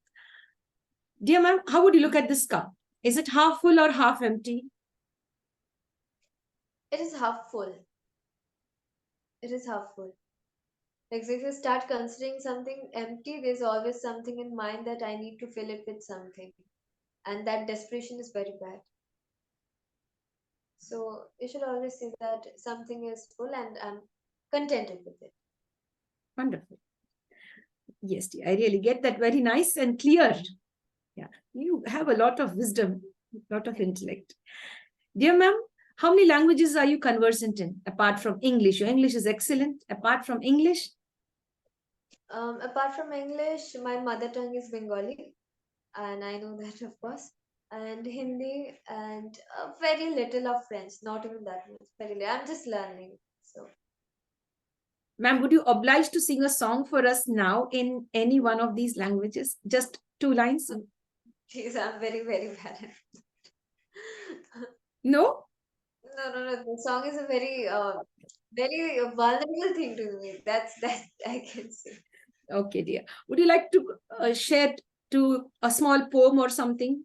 Dear ma'am, how would you look at this cup? Is it half full or half empty? It is half full. It is half full. Like, so if you start considering something empty, there's always something in mind that I need to fill it with something. And that desperation is very bad. So you should always say that something is full and I'm contented with it. Wonderful. Yes, dear. I really get that. Very nice and clear. Yeah, you have a lot of wisdom, a lot of intellect. Dear ma'am, how many languages are you conversant in apart from English? Your English is excellent. Apart from English? Apart from English, my mother tongue is Bengali, and I know that, of course, and Hindi, and very little of French, not even that much. Very little. I'm just learning. So, Ma'am, would you oblige to sing a song for us now in any one of these languages? Just 2 lines? please, I'm very, very bad. No? No. The song is a very vulnerable thing to me. That's that I can say. Okay, dear. Would you like to share to a small poem or something?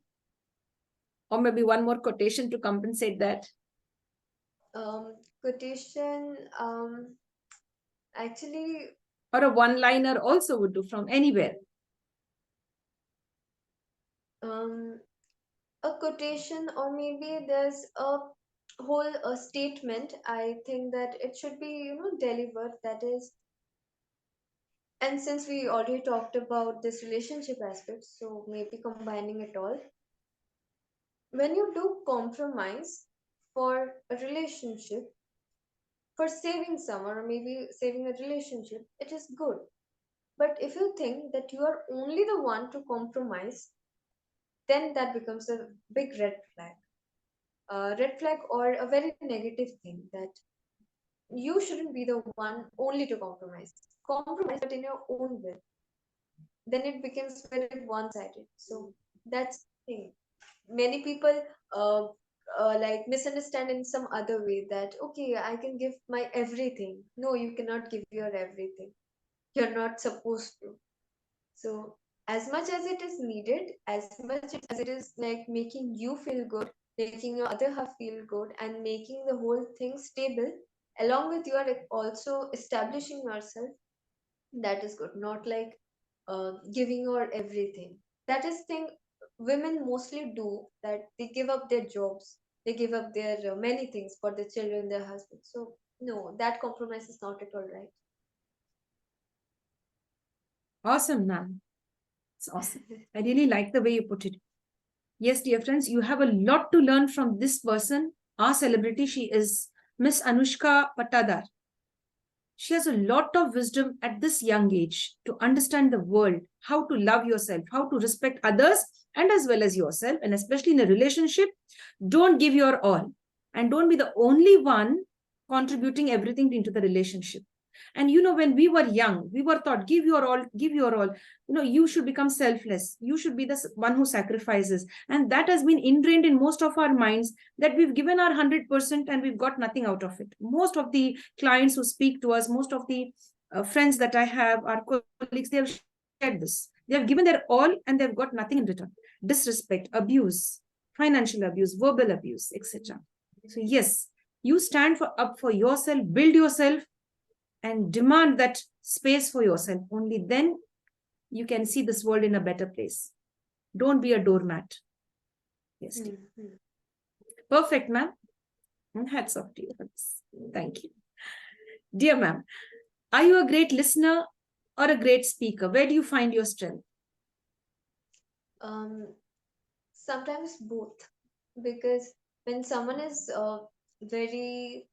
Or maybe one more quotation to compensate that? Quotation. Actually, Or a one-liner also would do from anywhere. um, a quotation, or maybe there's a whole statement. I think that it should be, delivered. That is, and since we already talked about this relationship aspect, so maybe combining it all. When you do compromise for a relationship, for saving someone, or maybe saving a relationship, it is good. But if you think that you are only the one to compromise, then that becomes a big red flag. A red flag or a very negative thing, that you shouldn't be the one only to compromise. Compromise, but in your own way. Then it becomes very one-sided. So that's the thing. Many people like misunderstand in some other way that, okay, I can give my everything. No, you cannot give your everything. You're not supposed to. So as much as it is needed, as much as it is like making you feel good, making your other half feel good, and making the whole thing stable, along with you are also establishing yourself, that is good. Not like giving your everything. That is thing women mostly do, that they give up their jobs, they give up their many things for their children, their husbands. So no, that compromise is not at all right. Awesome, ma'am. It's awesome. I really like the way you put it. Yes, dear friends, you have a lot to learn from this person, our celebrity. She is Ms.Anushka Pattadar. She has a lot of wisdom at this young age to understand the world, how to love yourself, how to respect others, and as well as yourself. And especially in a relationship, don't give your all and don't be the only one contributing everything into the relationship. And when we were young, we were taught, give your all, give your all. You should become selfless. You should be the one who sacrifices. And that has been ingrained in most of our minds, that we've given our 100% and we've got nothing out of it. Most of the clients who speak to us, most of the friends that I have, our colleagues, they have shared this. They have given their all and they've got nothing in return. Disrespect, abuse, financial abuse, verbal abuse, etc. So yes, you stand up for yourself, build yourself, and demand that space for yourself. Only then you can see this world in a better place. Don't be a doormat. Yes. Mm-hmm. Perfect, ma'am. Hats off to you for this. Thank you. Dear ma'am, are you a great listener or a great speaker? Where do you find your strength? Sometimes both, because when someone is very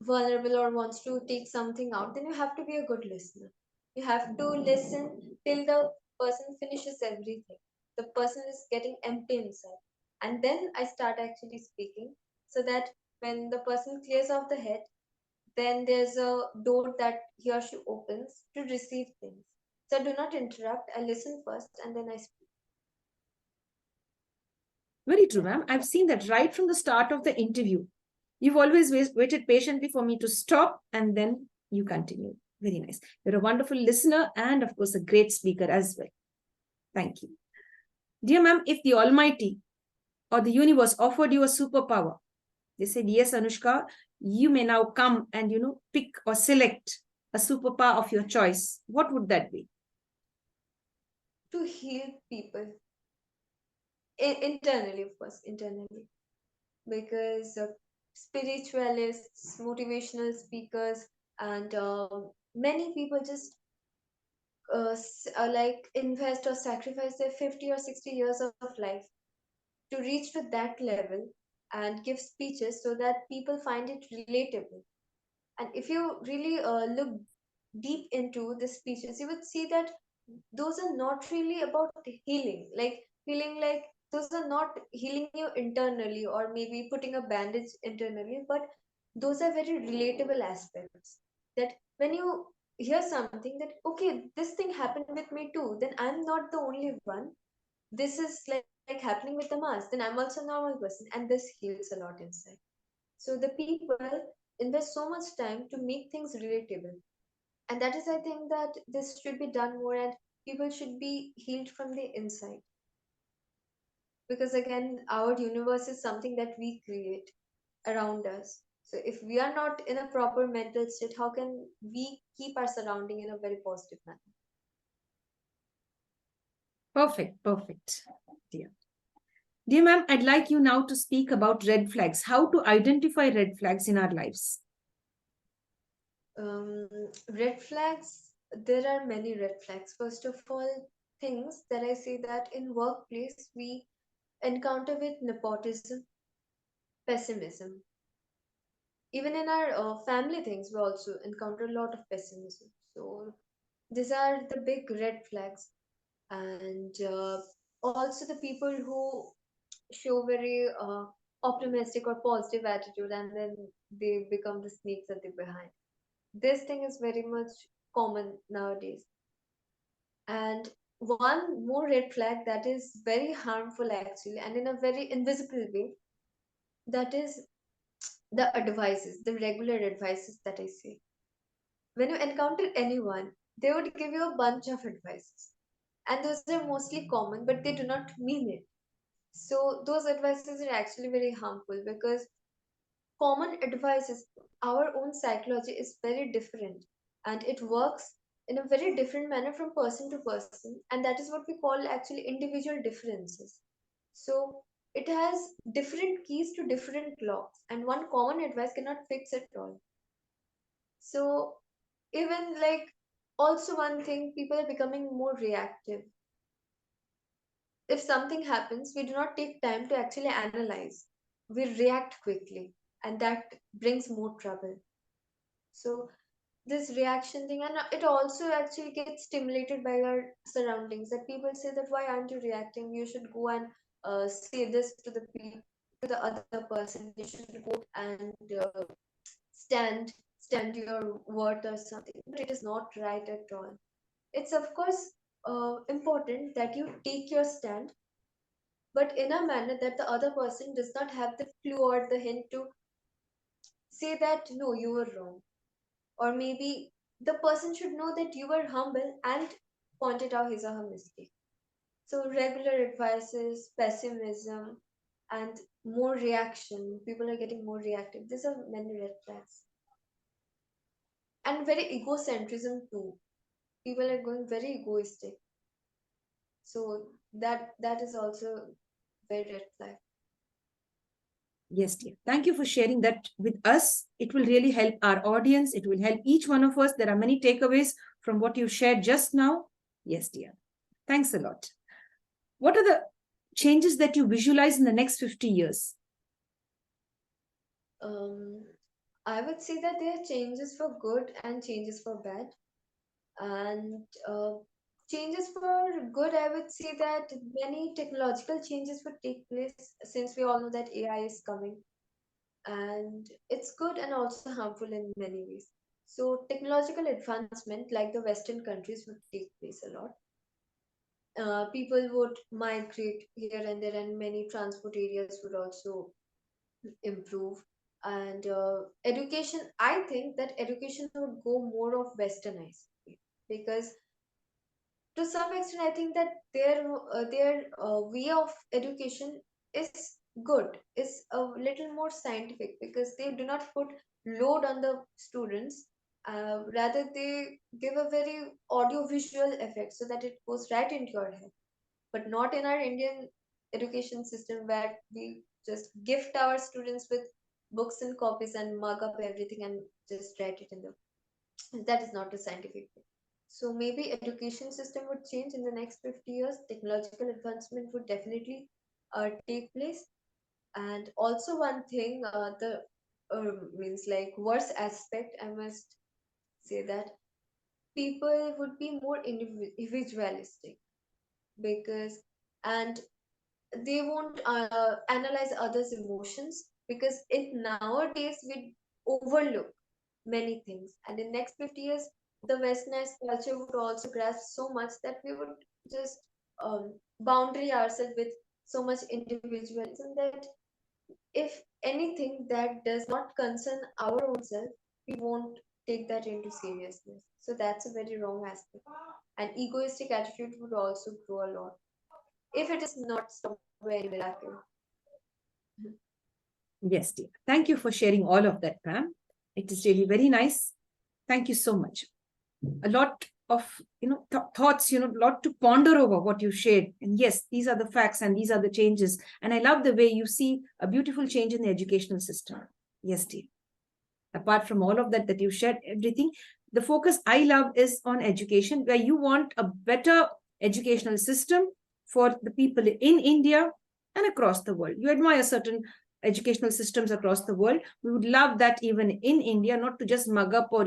vulnerable or wants to take something out, then you have to be a good listener. You have to listen till the person finishes everything. The person is getting empty inside. And then I start actually speaking, so that when the person clears off the head, then there's a door that he or she opens to receive things. So I do not interrupt, I listen first and then I speak. Very true, ma'am. I've seen that right from the start of the interview. You've always waited patiently for me to stop and then you continue. Very nice. You're a wonderful listener and, of course, a great speaker as well. Thank you. Dear ma'am, if the Almighty or the universe offered you a superpower, they said, yes, Anushka, you may now come and, pick or select a superpower of your choice. What would that be? To heal people. Internally, of course, internally. Because spiritualists, motivational speakers, and many people just like invest or sacrifice their 50 or 60 years of life to reach to that level and give speeches so that people find it relatable. And if you really look deep into the speeches, you would see that those are not really about healing. Like healing, like those are not healing you internally or maybe putting a bandage internally, but those are very relatable aspects. That when you hear something that, okay, this thing happened with me too, then I'm not the only one. This is like happening with the mass, then I'm also a normal person, and this heals a lot inside. So the people invest so much time to make things relatable, and that is, I think, that this should be done more, and people should be healed from the inside, because again, our universe is something that we create around us. So if we are not in a proper mental state, how can we keep our surrounding in a very positive manner? Perfect, dear. Dear ma'am, I'd like you now to speak about red flags, how to identify red flags in our lives. Red flags, there are many red flags. First of all, things that I say that in workplace we encounter with nepotism, pessimism. Even in our family things, we also encounter a lot of pessimism. So these are the big red flags. And also the people who show very optimistic or positive attitude, and then they become the snakes at the behind. This thing is very much common nowadays. And one more red flag that is very harmful actually, and in a very invisible way, that is the advices, the regular advices that I say. When you encounter anyone, they would give you a bunch of advices. And those are mostly common, but they do not mean it. So those advices are actually very harmful, because common advices, our own psychology is very different, and it works in a very different manner from person to person, and that is what we call actually individual differences. So it has different keys to different locks, and one common advice cannot fix it all. So even like, also one thing, people are becoming more reactive. If something happens, we do not take time to actually analyze. We react quickly, and that brings more trouble. So this reaction thing, and it also actually gets stimulated by our surroundings. That people say that, why aren't you reacting? You should go and say this to the other person. You should go and stand stand your worth or something, but it is not right at all. It's of course important that you take your stand, but in a manner that the other person does not have the clue or the hint to say that no, you were wrong. Or maybe the person should know that you were humble and pointed out his or her mistake. So regular advices, pessimism, and more reaction. People are getting more reactive. These are many red flags. And very egocentrism too. People are going very egoistic. So that is also very red flag. Yes, dear. Thank you for sharing that with us. It will really help our audience. It will help each one of us. There are many takeaways from what you shared just now. Yes, dear. Thanks a lot. What are the changes that you visualize in the next 50 years? Um, I would say that there are changes for good and changes for bad. And changes for good, I would say that many technological changes would take place since we all know that AI is coming. And it's good and also harmful in many ways. So, technological advancement, like the Western countries, would take place a lot. People would migrate here and there, and many transport areas would also improve. And education, I think that education would go more of westernized because to some extent, I think that their way of education is good, is a little more scientific because they do not put load on the students. Rather, they give a very audio-visual effect so that it goes right into your head. But not in our Indian education system where we just gift our students with books and copies and mug up everything and just write it in the that is not a scientific way. So maybe education system would change in the next 50 years. Technological advancement would definitely take place. And also one thing, the means like worst aspect, I must say that people would be more individualistic because and they won't analyze others' emotions because in nowadays we overlook many things. And in next 50 years, the westernized culture would also grasp so much that we would just boundary ourselves with so much individualism that if anything that does not concern our own self, we won't take that into seriousness. So that's a very wrong aspect. And egoistic attitude would also grow a lot if it is not stopped by any miracle. Yes, dear. Thank you for sharing all of that, Pam. It is really very nice. Thank you so much. A lot of thoughts, a lot to ponder over what you shared. And yes, these are the facts and these are the changes. And I love the way you see a beautiful change in the educational system. Yes, dear. Apart from all of that you shared, everything, the focus I love is on education, where you want a better educational system for the people in India and across the world. You admire certain educational systems across the world. We would love that even in India, not to just mug up or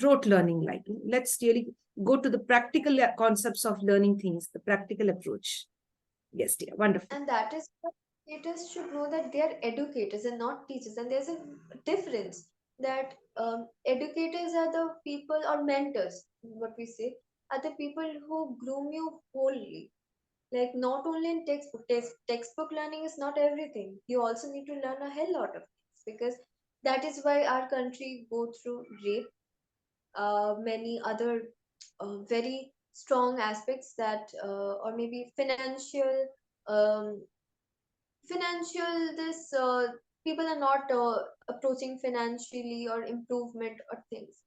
rote learning. Like, let's really go to the practical concepts of learning things, the practical approach. Yes, dear. Wonderful. And that is what educators should know that they are educators and not teachers. And there's a difference that educators are the people or mentors, what we say, are the people who groom you wholly. Like not only in textbook learning is not everything. You also need to learn a hell lot of things because that is why our country go through rape, many other very strong aspects that or maybe um, financial this people are not approaching financially or improvement or things.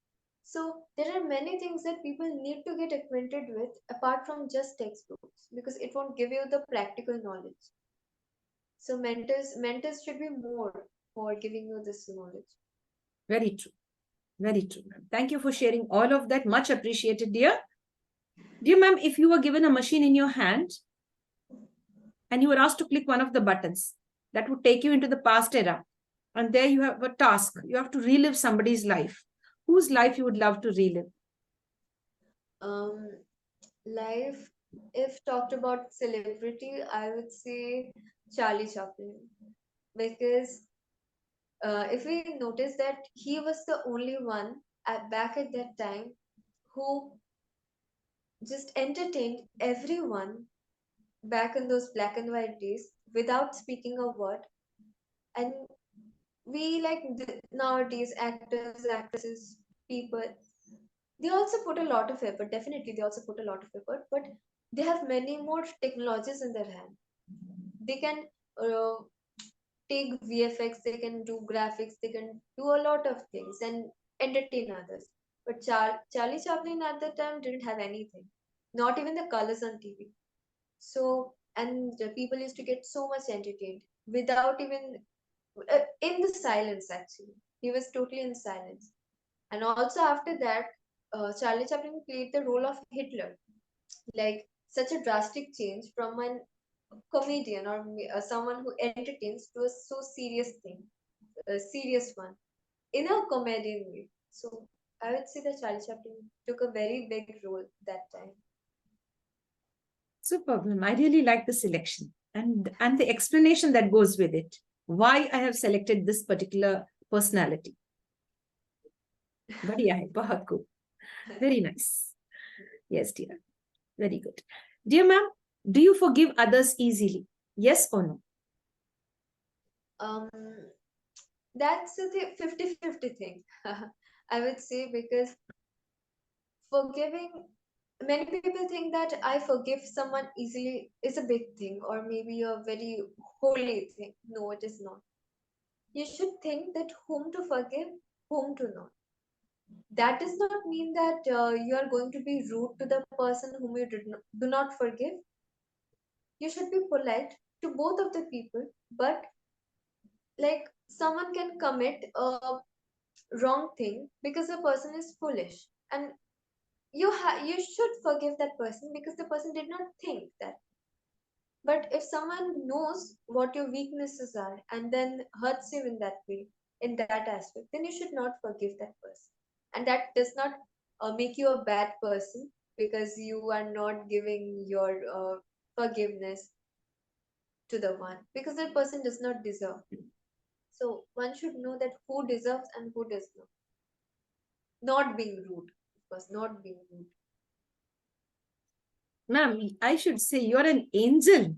So there are many things that people need to get acquainted with apart from just textbooks because it won't give you the practical knowledge. So mentors should be more for giving you this knowledge. Very true. Very true, ma'am. Thank you for sharing all of that. Much appreciated, dear. Dear ma'am, if you were given a machine in your hand and you were asked to click one of the buttons, that would take you into the past era. And there you have a task. You have to relive somebody's life. Whose life you would love to relive? Um, Life, if talked about celebrity, I would say Charlie Chaplin because if we notice that he was the only one back at that time who just entertained everyone back in those black and white days without speaking a word. And we like nowadays actors, actresses, people, they also put a lot of effort. Definitely, they also put a lot of effort, but they have many more technologies in their hand. They can uh, take VFX, they can do graphics, they can do a lot of things and entertain others. But Charlie Chaplin at that time didn't have anything, not even the colors on TV. So, and the people used to get so much entertained without even in the silence. Actually, he was totally in silence. And also after that, Charlie Chaplin played the role of Hitler, like such a drastic change from an comedian or someone who entertains to a so serious thing, a serious one in a comedian way. So I would say that Charlie Chaplin took a very big role that time. Superb, ma'am. I really like the selection and the explanation that goes with it. Why I have selected this particular personality. बढ़िया है, बहुत good. Very nice. Yes, dear. Very good. Dear ma'am, do you forgive others easily? Yes or no? Um, that's the 50-50 thing. I would say, because forgiving, many people think that I forgive someone easily is a big thing or maybe a very holy thing. No, it is not. You should think that whom to forgive, whom to not. That does not mean that you are going to be rude to the person whom you do not forgive. You should be polite to both of the people, but like someone can commit a wrong thing because the person is foolish, and you should forgive that person because the person did not think that. But if someone knows what your weaknesses are and then hurts you in that way, in that aspect, then you should not forgive that person. And that does not make you a bad person because you are not giving your forgiveness to the one, because that person does not deserve. So one should know that who deserves and who does not. Not being rude, of course, not being rude. Ma'am, I should say you're an angel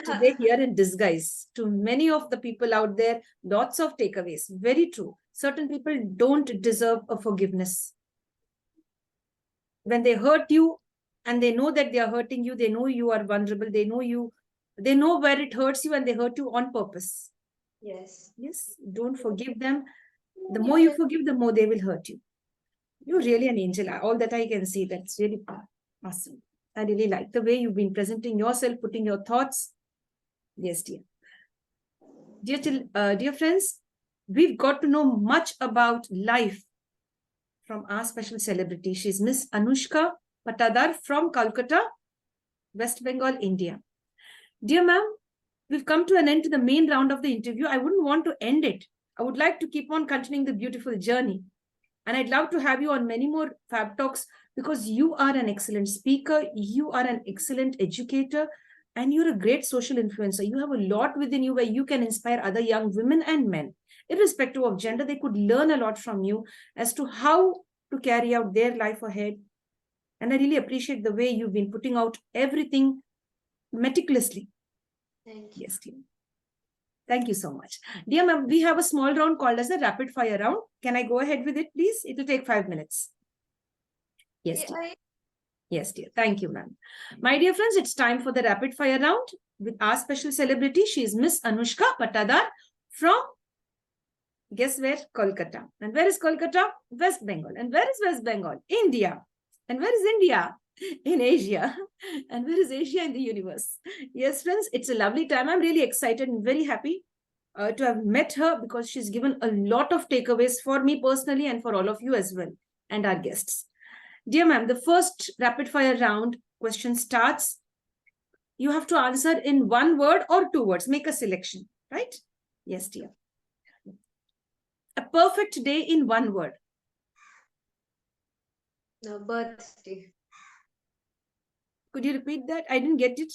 today here in disguise. To many of the people out there, lots of takeaways. Very true. Certain people don't deserve a forgiveness. When they hurt you and they know that they are hurting you, they know you are vulnerable, they know where it hurts you and they hurt you on purpose. Yes. Yes, don't forgive them. The more you forgive, the more they will hurt you. You're really an angel. All that I can see. That's really awesome. I really like the way you've been presenting yourself, putting your thoughts. Yes, dear. Dear friends, we've got to know much about life from our special celebrity. She's Ms.Anushka Pattadar from Calcutta, West Bengal, India. Dear ma'am, we've come to an end to the main round of the interview. I wouldn't want to end it. I would like to keep on continuing the beautiful journey. And I'd love to have you on many more Fab Talks because you are an excellent speaker, you are an excellent educator, and you're a great social influencer. You have a lot within you where you can inspire other young women and men. Irrespective of gender, they could learn a lot from you as to how to carry out their life ahead. And I really appreciate the way you've been putting out everything meticulously. Thank you. Yes, dear. Thank you so much. Dear ma'am, we have a small round called as the rapid fire round. Can I go ahead with it, please? It will take 5 minutes. Yes, dear. Yes, dear. Thank you, ma'am. My dear friends, it's time for the rapid fire round with our special celebrity. She is Ms.Anushka Pattadar from, guess where? Kolkata. And where is Kolkata? West Bengal. And where is West Bengal? India. And where is India? In Asia. And where is Asia in the universe? Yes, friends, it's a lovely time. I'm really excited and very happy to have met her because she's given a lot of takeaways for me personally and for all of you as well and our guests. Dear ma'am, the first rapid fire round question starts. You have to answer in one word or two words. Make a selection, right? Yes, dear. A perfect day in one word. No, birthday. Could you repeat that? I didn't get it.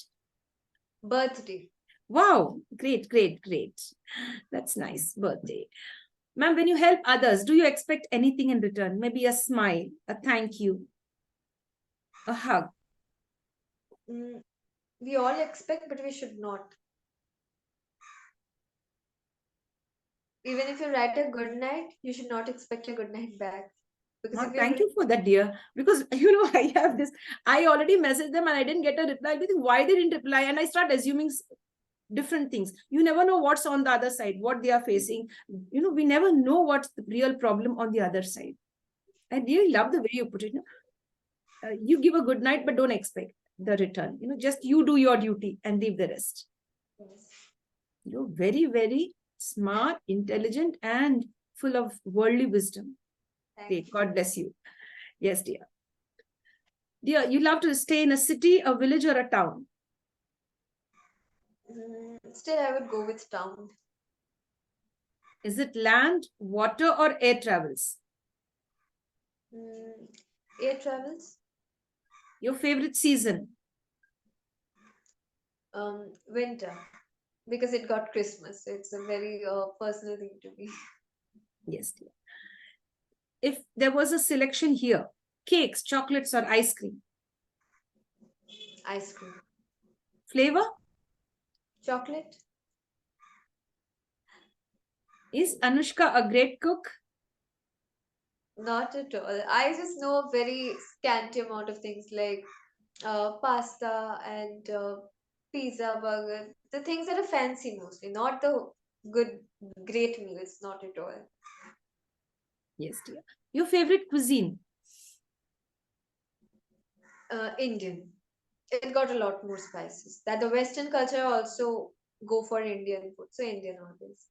Birthday. Wow, great, great, great. That's nice birthday. Ma'am, when you help others, do you expect anything in return? Maybe a smile, a thank you, a hug. Mm, we all expect, but we should not. Even if you write a good night, you should not expect a good night back. Because if you're Thank doing, you for that, dear. Because I have this. I already messaged them and I didn't get a reply. I think why they didn't reply, and I start assuming different things. You never know what's on the other side, what they are facing. We never know what's the real problem on the other side. I really love the way you put it. You give a good night, but don't expect the return. Just you do your duty and leave the rest. yes, You're very, very smart, intelligent, and full of worldly wisdom. thank Great. you. God bless you. Yes, dear. Dear, you love to stay in a city, a village, or a town. Still, I would go with town. Is it land, water, or air travels? Mm, air travels, Your favorite season? winter, because it got Christmas. So it's a very personal thing to me. Yes, dear. If there was a selection here, cakes, chocolates, or ice cream? Ice cream, Flavor? chocolate. Is Anushka a great cook? Not at all. I just know a very scanty amount of things like pasta and pizza, burger, the things that are fancy mostly, not the good, great meals, not at all. Yes, dear. Your favorite cuisine? Indian. It got a lot more spices. That the Western culture also go for Indian food, so Indian always.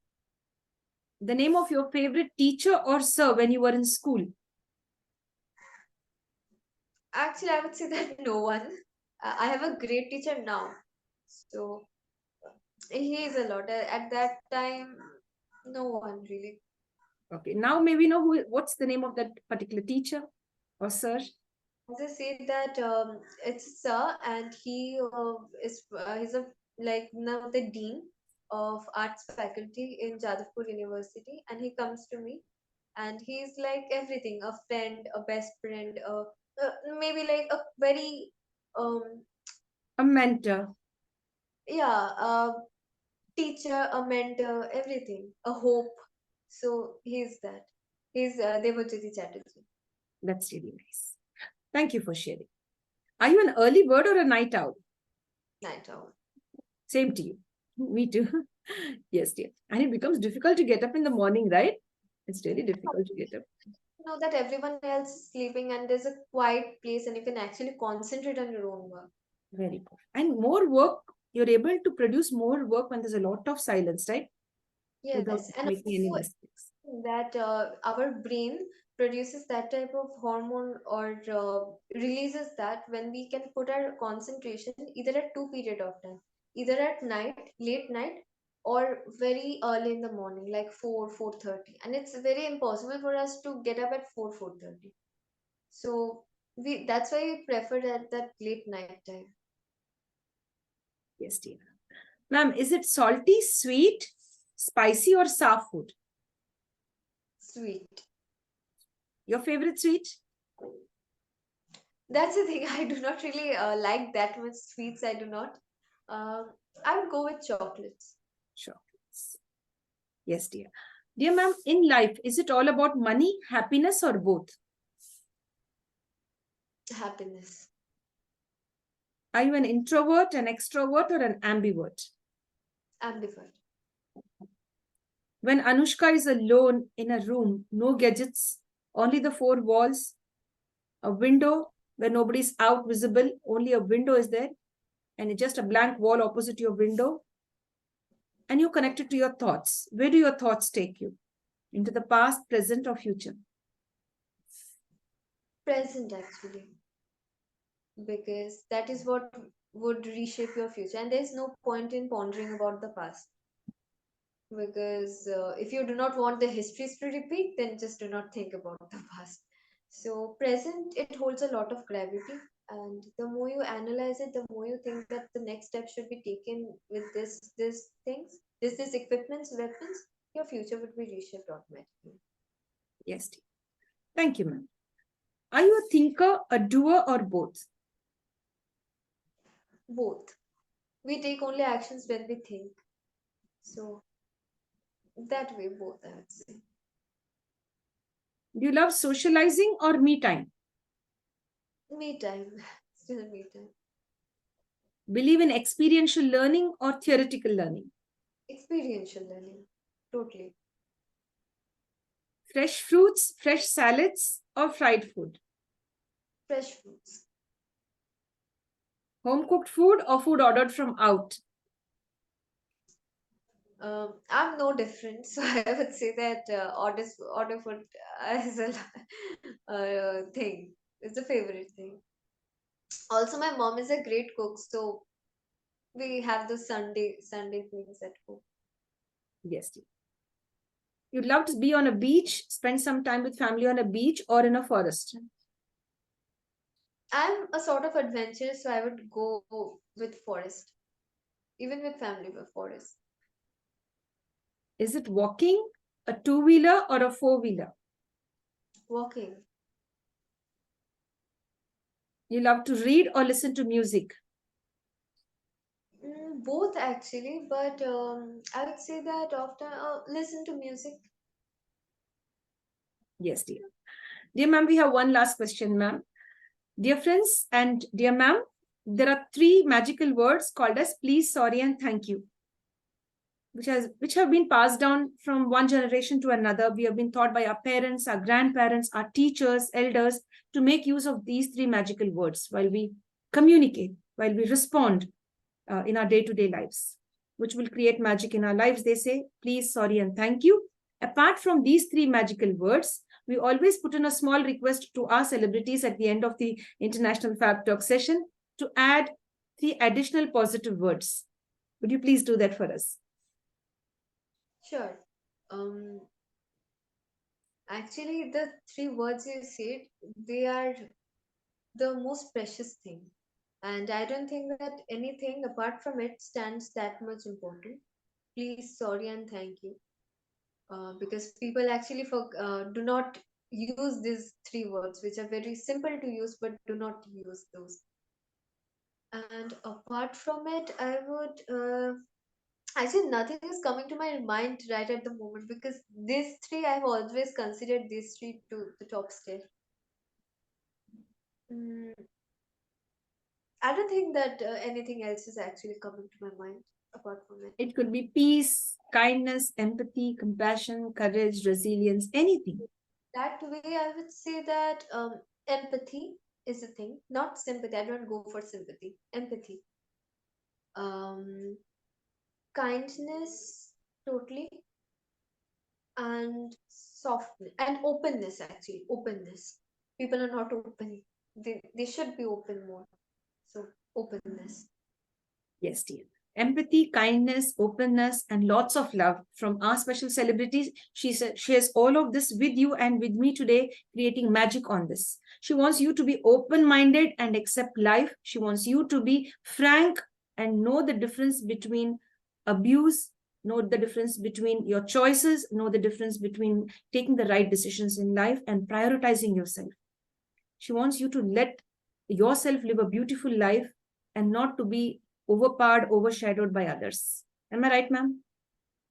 The name of your favorite teacher or sir when you were in school? Actually, I would say that no one. I have a great teacher now, so he is a lot. At that time, no one really. Okay, now may we know what's the name of that particular teacher or sir? As I said that it's a sir, and he's a like now the dean of arts faculty in Jadavpur University, and he comes to me, and he's like everything: a friend, a best friend, maybe like a very um A mentor. yeah, a teacher, a mentor, everything, a hope. So he's that. He's Devajyoti Chatterjee. That's really nice. Thank you for sharing. Are you an early bird or a night owl? Night owl. Same to you. Me too. Yes, dear. And it becomes difficult to get up in the morning, right? It's really difficult to get up. Know that everyone else is sleeping and there's a quiet place and you can actually concentrate on your own work. Very good. And more work, you're able to produce more work when there's a lot of silence, right? Without Yes, and making any also mistakes. that our brain produces that type of hormone or releases that when we can put our concentration either at two period of time, either at night, late night, or very early in the morning, like 4:30, and it's very impossible for us to get up at 4:30. So we that's why we prefer that late night time. Yes, dear. Ma'am, is it salty, sweet, spicy, or sour food? Sweet. Your favorite sweet? That's the thing. I do not really like that much sweets. I do not. Um, I would go with chocolates. Chocolates. Yes, dear. Dear ma'am, in life, is it all about money, happiness, or both? Happiness. Are you an introvert, an extrovert, or an ambivert? Ambivert. When Anushka is alone in a room, no gadgets, only the four walls, a window where nobody's out visible, only a window is there, and it's just a blank wall opposite your window, and you're connected to your thoughts. Where do your thoughts take you? Into the past, present, or future? Present, actually. Because that is what would reshape your future. And there's no point in pondering about the past. Because if you do not want the histories to repeat, then just do not think about the past. So, present, it holds a lot of gravity. And the more you analyze it, the more you think that the next step should be taken with this things, this equipments, weapons, your future would be reshaped automatically. Yes, dear. Thank you, ma'am. Are you a thinker, a doer, or both? Both. We take only actions when we think. So that way, both, I would say. Do you love socializing or me time? Me time. Still me time. Believe in experiential learning or theoretical learning? Experiential learning. Totally. Fresh fruits, fresh salads, or fried food? Fresh fruits. Home cooked food or food ordered from out? I'm no different, so I would say that order food is a thing. It's a favorite thing. Also, my mom is a great cook, so we have the Sunday things at home. Yes, dear. You'd love to be on a beach, spend some time with family on a beach or in a forest? I'm a sort of adventurous, so I would go with forest, even with family with forest. Is it walking, a two-wheeler, or a four-wheeler? Walking. You love to read or listen to music? Both actually, but I would say that often listen to music. Yes, dear. Dear ma'am, we have one last question, ma'am. Dear friends and dear ma'am, there are three magical words called as please, sorry, and thank you, which have been passed down from one generation to another. We have been taught by our parents, our grandparents, our teachers, elders to make use of these three magical words while we communicate, while we respond in our day-to-day lives, which will create magic in our lives. They say, please, sorry, and thank you. Apart from these three magical words, we always put in a small request to our celebrities at the end of the International Fab Talk session to add three additional positive words. Would you please do that for us? Sure. Um, Actually, the three words you said, they are the most precious thing. And I don't think that anything apart from it stands that much important. Please, sorry, and thank you. Because people actually do not use these three words, which are very simple to use, but do not use those. And apart from it, I would actually nothing is coming to my mind right at the moment because these three I've always considered these three to the top step. Mm, I don't think that anything else is actually coming to my mind apart from it. It could be peace, kindness, empathy, compassion, courage, resilience, anything. That way, I would say that empathy is a thing, not sympathy. I don't go for sympathy. Empathy, um, kindness, totally, and softness and openness. Actually, openness. People are not open. They should be open more. So openness. Yes, dear. Empathy, kindness, openness, and lots of love from our special celebrities. She shares all of this with you and with me today, creating magic on this. She wants you to be open minded and accept life. She wants you to be frank and know the difference between abuse, know the difference between your choices, know the difference between taking the right decisions in life and prioritizing yourself. She wants you to let yourself live a beautiful life and not to be overpowered, overshadowed by others. Am I right, ma'am?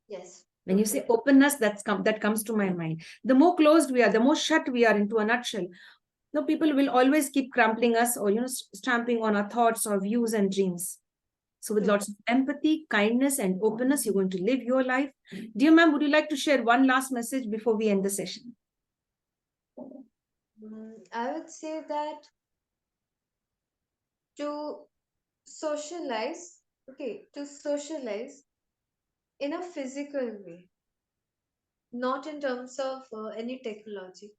Yes, When you say totally. openness, that comes to my mind. The more closed we are, the more shut we are into a nutshell. No, people will always keep crumpling us or stamping on our thoughts or views and dreams. So with True. lots of empathy, kindness, and openness, you're going to live your life. Dear ma'am, would you like to share one last message before we end the session? I would say that to socialize, okay, to socialize in a physical way, not in terms of any technology.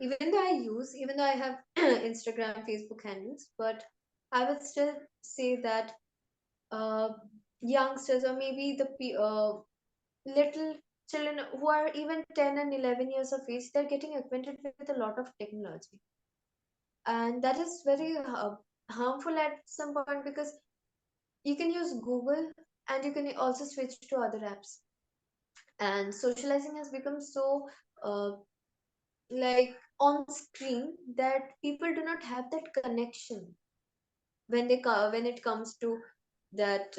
Even though I have Instagram, Facebook handles, but I would still say that uh, youngsters or maybe little children who are even 10 and 11 years of age, they're getting acquainted with a lot of technology. And that is very harmful at some point because you can use Google and you can also switch to other apps. And socializing has become so uh, like on screen that people do not have that connection when it comes to that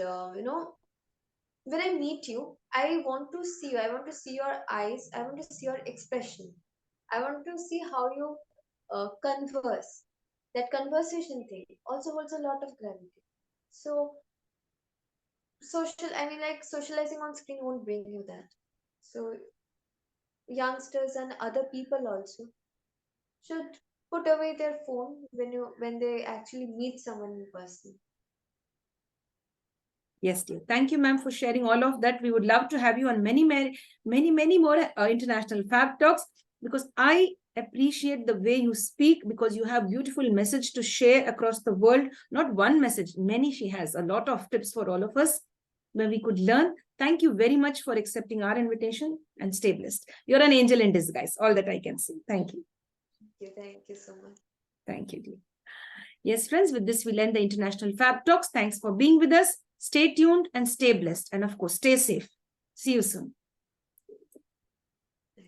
when I meet you, I want to see you. I want to see your eyes. I want to see your expression. I want to see how you converse. That conversation thing also holds a lot of gravity. So like socializing on screen won't bring you that. So youngsters and other people also should put away their phone when they actually meet someone in person. Yes, dear. Thank you, ma'am, for sharing all of that. We would love to have you on many more international Fab Talks, because I appreciate the way you speak, because you have beautiful message to share across the world. Not one message, many. She has a lot of tips for all of us where we could learn. Thank you very much for accepting our invitation, and stay blessed. You're an angel in disguise. All that I can say. Thank you. Thank you so much. Thank you, dear. Yes, friends, with this, we'll end the International Fab Talks. Thanks for being with us. Stay tuned and stay blessed. And of course, stay safe. See you soon.